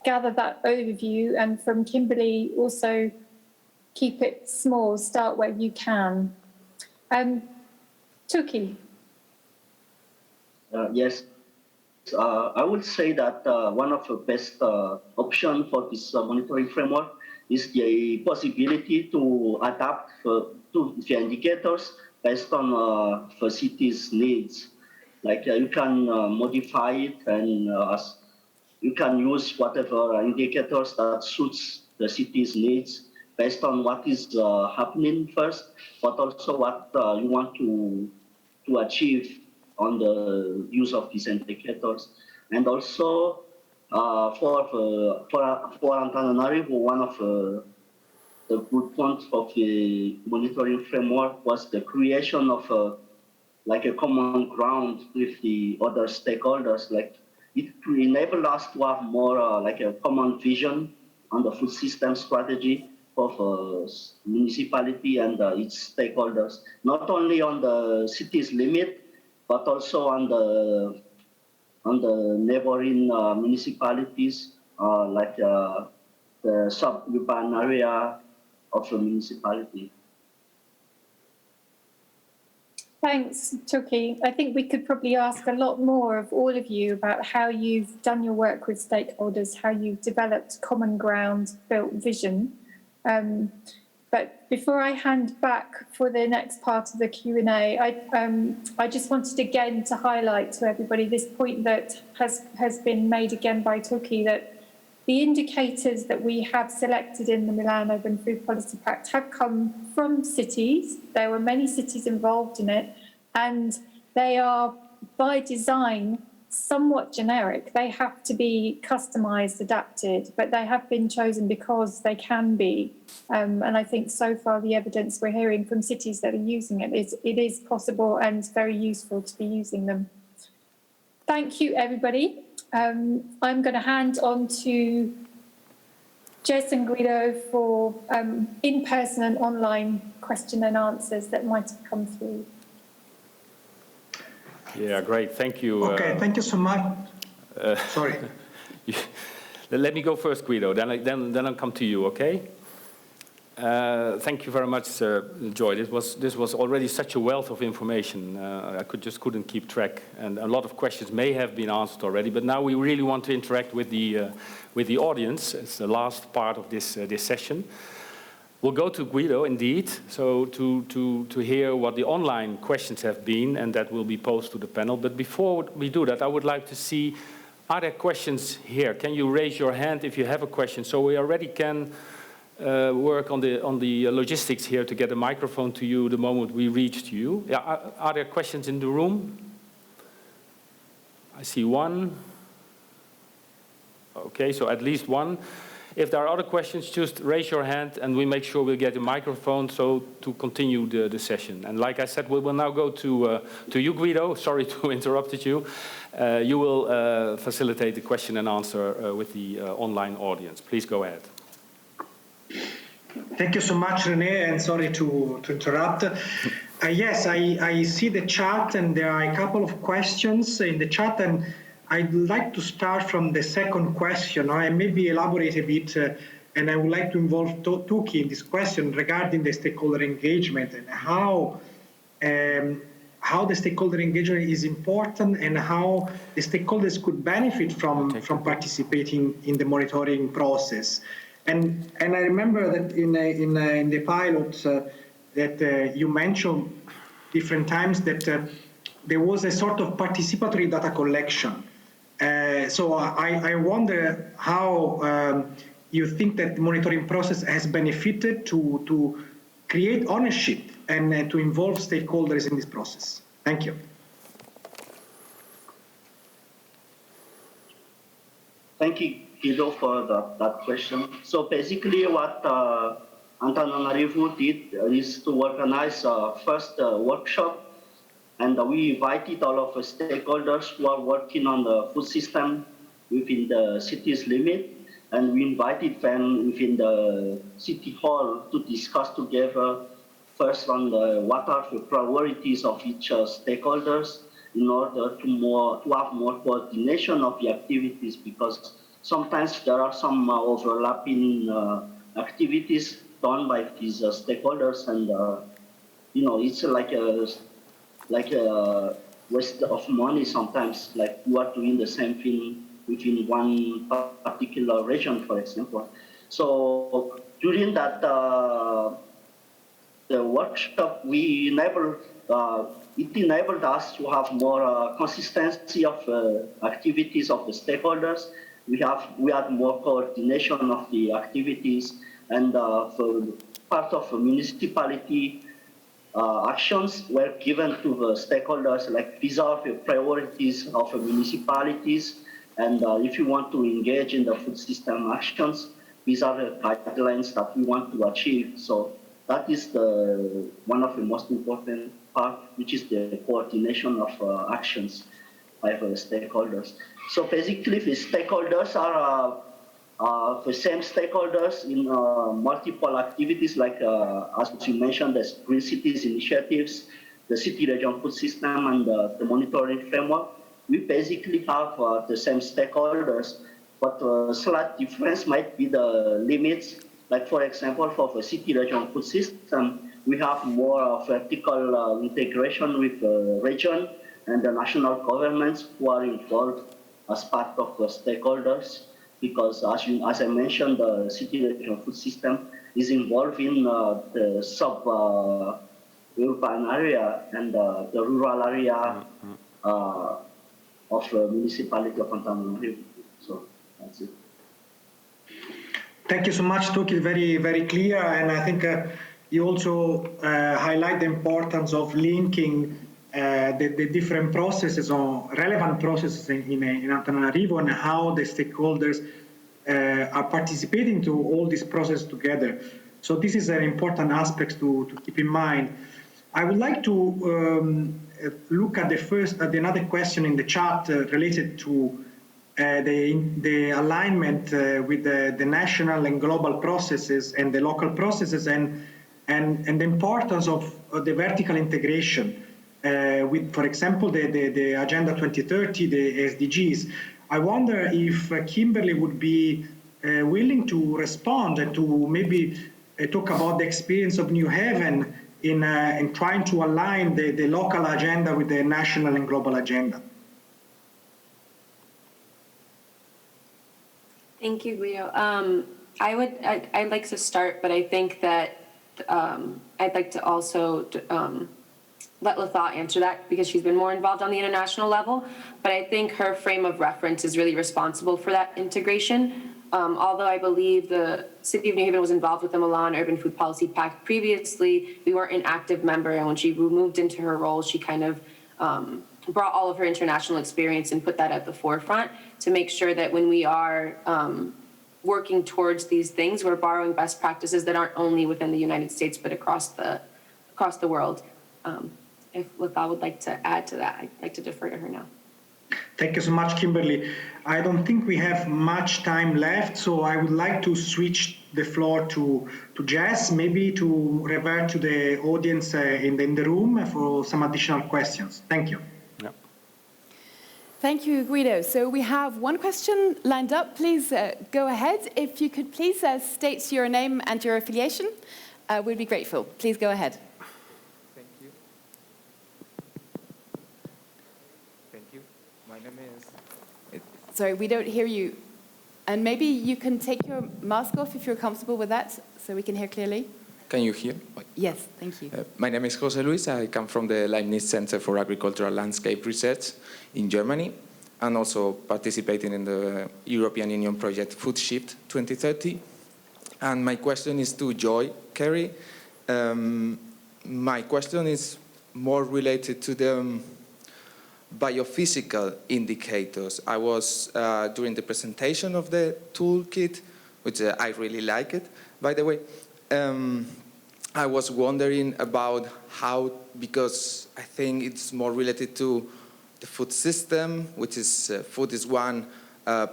that overview, and from Kimberly also keep it small, start where you can. Tuki. Yes, I would say that one of the best options for this monitoring framework is the possibility to adapt to the indicators based on the city's needs. Like you can modify it, and you can use whatever indicators that suits the city's needs based on what is happening first, but also what you want to achieve on the use of these indicators. And also for Antananarivo, one of the good points of the monitoring framework was the creation of like a common ground with the other stakeholders. Like it enabled us to have more like a common vision on the food system strategy of a municipality and its stakeholders, not only on the city's limit, but also on the neighboring municipalities, like the suburban area of the municipality. Thanks, Tuki. I think we could probably ask a lot more of all of you about how you've done your work with stakeholders, how you've developed common ground, built vision. But before I hand back for the next part of the Q&A, I just wanted again to highlight to everybody this point that has been made again by Tuki, that the indicators that we have selected in the Milan Urban Food Policy Pact have come from cities. There were many cities involved in it, and they are, by design, somewhat generic. They have to be customized, adapted, but they have been chosen because they can be. And I think so far the evidence we're hearing from cities that are using it is possible and very useful to be using them. Thank you, everybody. I'm going to hand on to Jess and Guido for in-person and online question and answers that might have come through. Yeah, great. Thank you. Okay, thank you so much. Sorry. Let me go first, Guido. Then I'll come to you. Okay. Thank you very much, Joy. This was already such a wealth of information. I couldn't keep track, and a lot of questions may have been answered already. But now we really want to interact with the audience. It's the last part of this session. We'll go to Guido, indeed, so to hear what the online questions have been, and that will be posed to the panel. But before we do that, I would like to see, are there questions here? Can you raise your hand if you have a question? So we already can work on the logistics here to get a microphone to you the moment we reach to you. Yeah, are there questions in the room? I see one. Okay, so at least one. If there are other questions, just raise your hand and we make sure we'll get a microphone so to continue the session. And like I said, we will now go to you, Guido. Sorry to interrupt you. You will facilitate the question and answer with the online audience. Please go ahead. Thank you so much, René, and sorry to interrupt. Yes, I see the chat, and there are a couple of questions in the chat, and I'd like to start from the second question, and maybe elaborate a bit, and I would like to involve Tuki in this question regarding the stakeholder engagement and how the stakeholder engagement is important and how the stakeholders could benefit from participating in the monitoring process. And I remember that in the pilot that you mentioned different times that there was a sort of participatory data collection. So I wonder how you think that the monitoring process has benefited to create ownership and to involve stakeholders in this process. Thank you. Thank you, Guido, for that question. So basically what Antananarivo did is to organize a first workshop, and we invited all of the stakeholders who are working on the food system within the city's limit, and we invited them within the city hall to discuss together first on what are the priorities of each stakeholders in order to have more coordination of the activities, because sometimes there are some overlapping activities done by these stakeholders, and it's like a waste of money sometimes, like you are doing the same thing within one particular region, for example. So during that the workshop, it enabled us to have more consistency of activities of the stakeholders. We had more coordination of the activities, and for part of the municipality actions were given to the stakeholders, like these are the priorities of the municipalities, and if you want to engage in the food system actions, these are the guidelines that we want to achieve. So that is one of the most important part, which is the coordination of actions by the stakeholders. So basically, the stakeholders are the same stakeholders in multiple activities, like as you mentioned, the Green Cities initiatives, the City Region Food System, and the Monitoring Framework. We basically have the same stakeholders, but slight difference might be the limits. Like, for example, for the City Region Food System, we have more vertical integration with the region and the national governments who are involved as part of the stakeholders, because as I mentioned, the City Region Food System is involved in the sub-urban area and the rural area of the municipality of Antananarivo. So that's it. Thank you so much, Tuki. Very, very clear. And I think you also highlight the importance of linking the different processes or relevant processes in Antananarivo, and how the stakeholders are participating to all these processes together. So this is an important aspect to keep in mind. I would like to look at another question in the chat related to the alignment with the national and global processes and the local processes, and the importance of the vertical integration with, for example, the Agenda 2030, the SDGs. I wonder if Kimberly would be willing to respond and to maybe talk about the experience of New Haven in trying to align the local agenda with the national and global agenda. Thank you, Guido. I'd like to start, but I think that I'd like to also let Latha answer that, because she's been more involved on the international level. But I think her frame of reference is really responsible for that integration. Although I believe the City of New Haven was involved with the Milan Urban Food Policy Pact previously, we weren't an active member, and when she moved into her role, she kind of brought all of her international experience and put that at the forefront to make sure that when we are working towards these things, we're borrowing best practices that aren't only within the United States, but across the world. If Latha would like to add to that, I'd like to defer to her now. Thank you so much, Kimberly. I don't think we have much time left, so I would like to switch the floor to Jess, maybe to revert to the audience in the room for some additional questions. Thank you. Thank you, Guido. So we have one question lined up. Please go ahead. If you could please state your name and your affiliation, we'd be grateful. Please go ahead. Thank you. Thank you. My name is... Sorry, we don't hear you. And maybe you can take your mask off if you're comfortable with that, so we can hear clearly. Can you hear? Yes, thank you. My name is Jose Luis. I come from the Leibniz Center for Agricultural Landscape Research in Germany, and also participating in the European Union project Food Shift 2030. And my question is to Joy Carey. My question is more related to the biophysical indicators. I was, during the presentation of the toolkit, which I really like it, by the way, I was wondering about how, because I think it's more related to the food system, which is food is one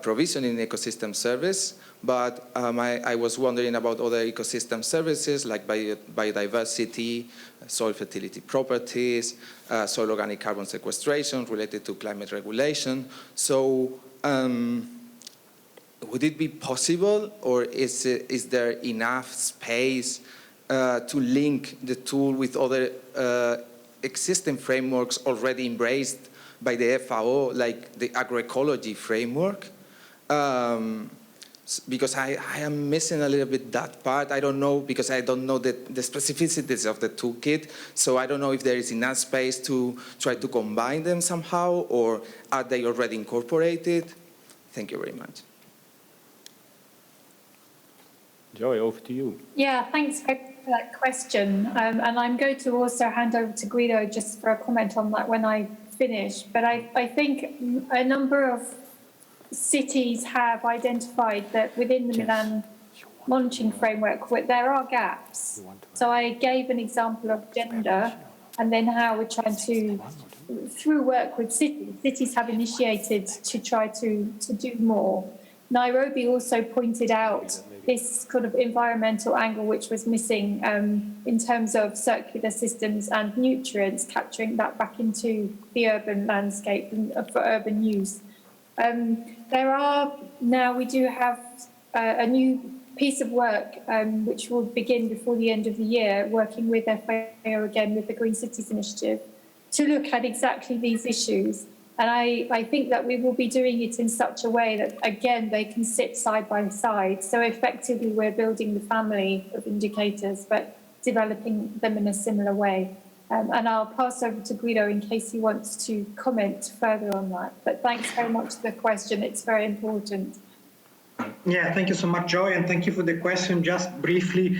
provisioning ecosystem service, but I was wondering about other ecosystem services like biodiversity, soil fertility properties, soil organic carbon sequestration related to climate regulation. So would it be possible, or is there enough space to link the tool with other existing frameworks already embraced by the FAO, like the agroecology framework? Because I am missing a little bit that part. I don't know, because I don't know the specificities of the toolkit, so I don't know if there is enough space to try to combine them somehow, or are they already incorporated? Thank you very much. Joy, over to you. Yeah, thanks for that question. And I'm going to also hand over to Guido just for a comment on that when I finish. But I think a number of cities have identified that within the Milan monitoring framework, there are gaps. So I gave an example of gender, and then how we're trying to, through work with cities have initiated to try to do more. Nairobi also pointed out this kind of environmental angle which was missing in terms of circular systems and nutrients, capturing that back into the urban landscape and for urban use. We do have a new piece of work which will begin before the end of the year, working with FAO again with the Green Cities Initiative, to look at exactly these issues. And I think that we will be doing it in such a way that, again, they can sit side by side. So effectively, we're building the family of indicators, but developing them in a similar way. And I'll pass over to Guido in case he wants to comment further on that. But thanks very much for the question. It's very important. Yeah, thank you so much, Joy, and thank you for the question. Just briefly,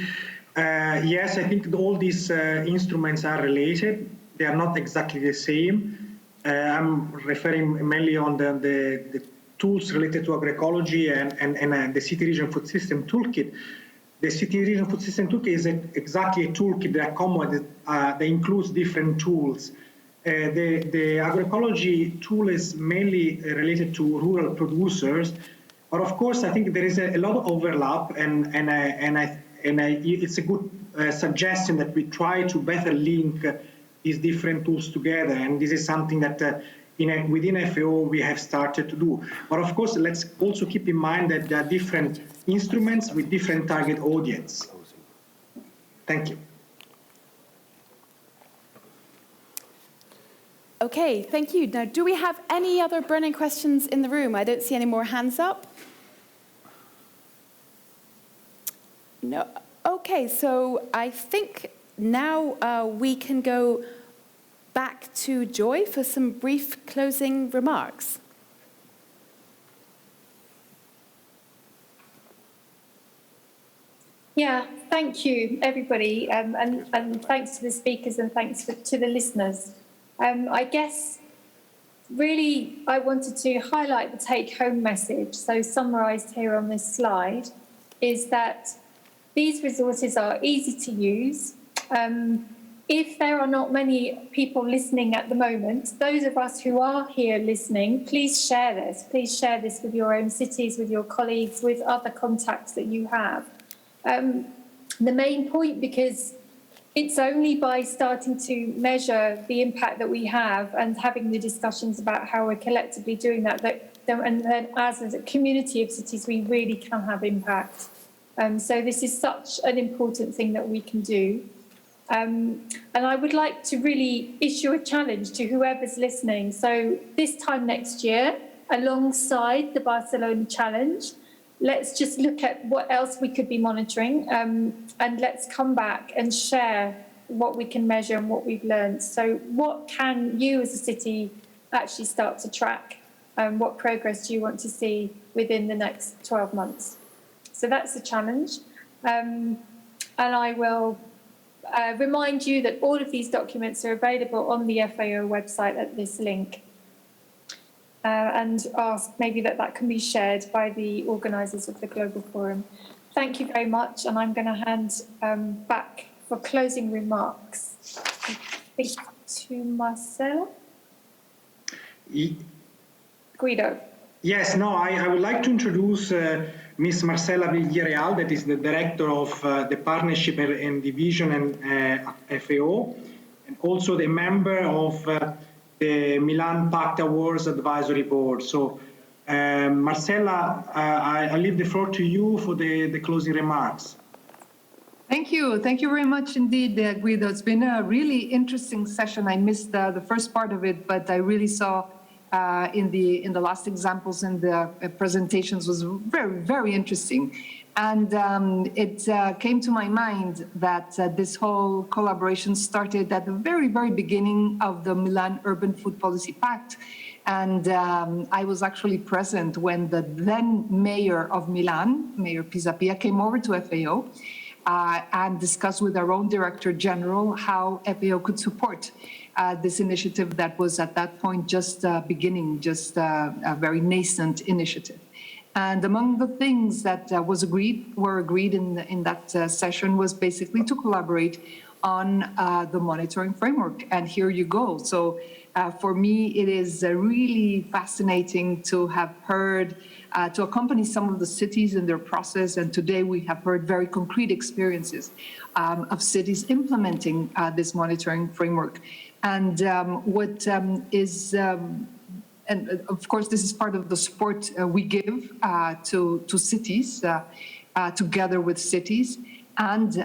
yes, I think all these instruments are related. They are not exactly the same. I'm referring mainly on the tools related to agroecology and the City Region Food System Toolkit. The City Region Food System Toolkit is exactly a toolkit that includes different tools. The agroecology tool is mainly related to rural producers, but of course I think there is a lot of overlap, and it's a good suggestion that we try to better link these different tools together, and this is something that within FAO we have started to do. But of course, let's also keep in mind that there are different instruments with different target audience. Thank you. Okay, thank you. Now, do we have any other burning questions in the room? I don't see any more hands up. No. Okay, so I think now we can go back to Joy for some brief closing remarks. Yeah, thank you, everybody, and thanks to the speakers and thanks to the listeners. I guess really I wanted to highlight the take-home message, so summarised here on this slide, is that these resources are easy to use. If there are not many people listening at the moment, those of us who are here listening, please share this. Please share this with your own cities, with your colleagues, with other contacts that you have. The main point, because it's only by starting to measure the impact that we have and having the discussions about how we're collectively doing that, and then as a community of cities, we really can have impact. So this is such an important thing that we can do. And I would like to really issue a challenge to whoever's listening. So this time next year, alongside the Barcelona challenge, let's just look at what else we could be monitoring, and let's come back and share what we can measure and what we've learned. So what can you as a city actually start to track? What progress do you want to see within the next 12 months? So that's the challenge. And I will remind you that all of these documents are available on the FAO website at this link. And ask maybe that can be shared by the organisers of the Global Forum. Thank you very much, and I'm going to hand back for closing remarks, I think, to Marcel. Guido. Yes, no, I would like to introduce Ms. Marcela Villarreal, that is the Director of the Partnership and Division and FAO, and also the member of the Milan Pact Awards Advisory Board. So, Marcela, I leave the floor to you for the closing remarks. Thank you. Thank you very much indeed, Guido. It's been a really interesting session. I missed the first part of it, but I really saw in the last examples and the presentations was very, very interesting. And it came to my mind that this whole collaboration started at the very, very beginning of the Milan Urban Food Policy Pact. And I was actually present when the then mayor of Milan, Mayor Pisapia, came over to FAO and discussed with our own Director General how FAO could support this initiative that was at that point just beginning, just a very nascent initiative. And among the things that were agreed in that session was basically to collaborate on the monitoring framework. And here you go. So for me, it is really fascinating to have heard, to accompany some of the cities in their process. And today we have heard very concrete experiences of cities implementing this monitoring framework. And what is and of course, this is part of the support we give to cities, together with cities, and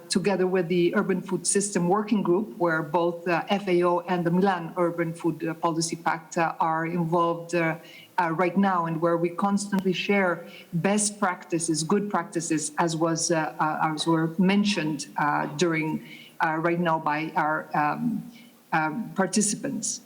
together with the Urban Food System Working Group, where both FAO and the Milan Urban Food Policy Pact are involved right now, and where we constantly share best practices, good practices, as were mentioned during right now by our participants.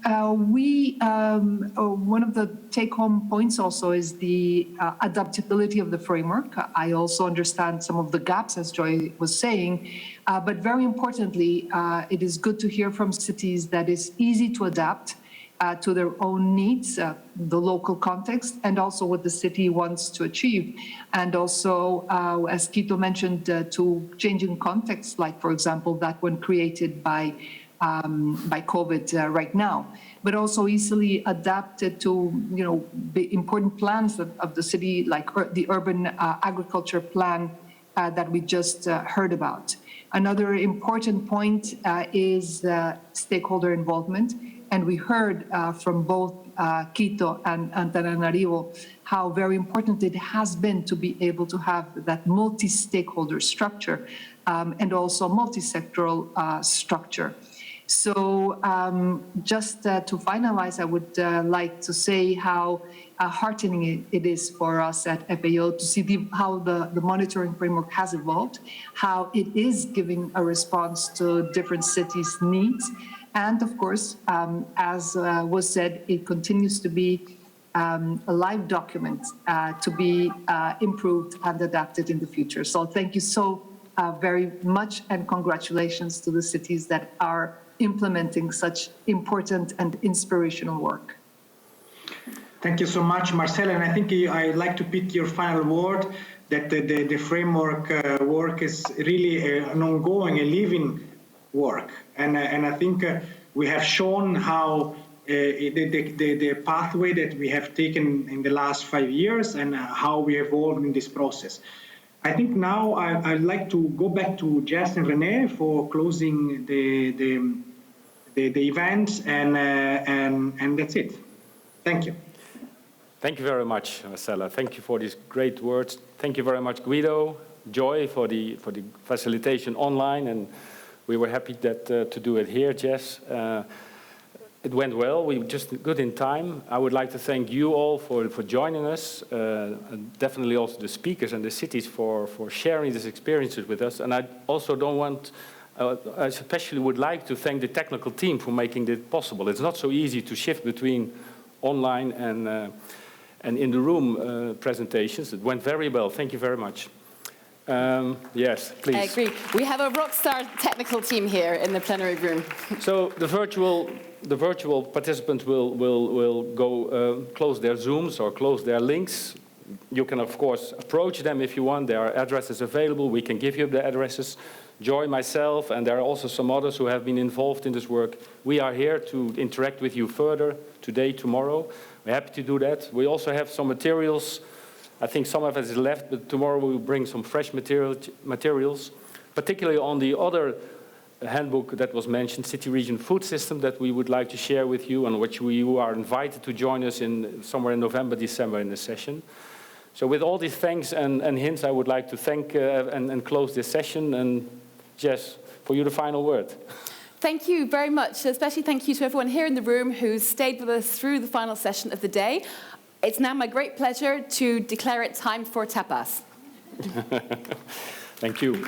One of the take-home points also is the adaptability of the framework. I also understand some of the gaps, as Joy was saying, but very importantly, it is good to hear from cities that it's easy to adapt to their own needs, the local context, and also what the city wants to achieve. And also, as Quito mentioned, to changing contexts, like, for example, that one created by COVID right now, but also easily adapted to, the important plans of the city, like the urban agriculture plan that we just heard about. Another important point is stakeholder involvement. And we heard from both Quito and Antananarivo how very important it has been to be able to have that multi-stakeholder structure and also multi-sectoral structure. So just to finalize, I would like to say how heartening it is for us at FAO to see how the monitoring framework has evolved, how it is giving a response to different cities' needs. And of course, as was said, it continues to be a live document to be improved and adapted in the future. So thank you so very much, and congratulations to the cities that are implementing such important and inspirational work. Thank you so much, Marcela. And I think I'd like to pick your final word, that the framework work is really an ongoing, a living work. And I think we have shown how the pathway that we have taken in the last 5 years and how we evolved in this process. I think now I'd like to go back to Jess and Renee for closing the event, and that's it. Thank you. Thank you very much, Marcella. Thank you for these great words. Thank you very much, Guido, Joy, for the facilitation online, and we were happy to do it here, Jess. It went well. We were just good in time. I would like to thank you all for joining us, and definitely also the speakers and the cities for sharing these experiences with us. And I also I especially would like to thank the technical team for making it possible. It's not so easy to shift between online and in the room presentations. It went very well. Thank you very much. Yes, please. I agree. We have a rock star technical team here in the plenary room. So the virtual participants will go close their Zooms or close their links. You can, of course, approach them if you want. There are addresses available. We can give you the addresses. Joy, myself, and there are also some others who have been involved in this work. We are here to interact with you further today, tomorrow. We're happy to do that. We also have some materials. I think some of us is left, but tomorrow we will bring some fresh materials, particularly on the other handbook that was mentioned, City Region Food System, that we would like to share with you, and which you are invited to join us in somewhere in November, December in the session. So with all these thanks and hints, I would like to thank and close this session. And Jess, for you the final word. Thank you very much. Especially thank you to everyone here in the room who's stayed with us through the final session of the day. It's now my great pleasure to declare it time for tapas. Thank you.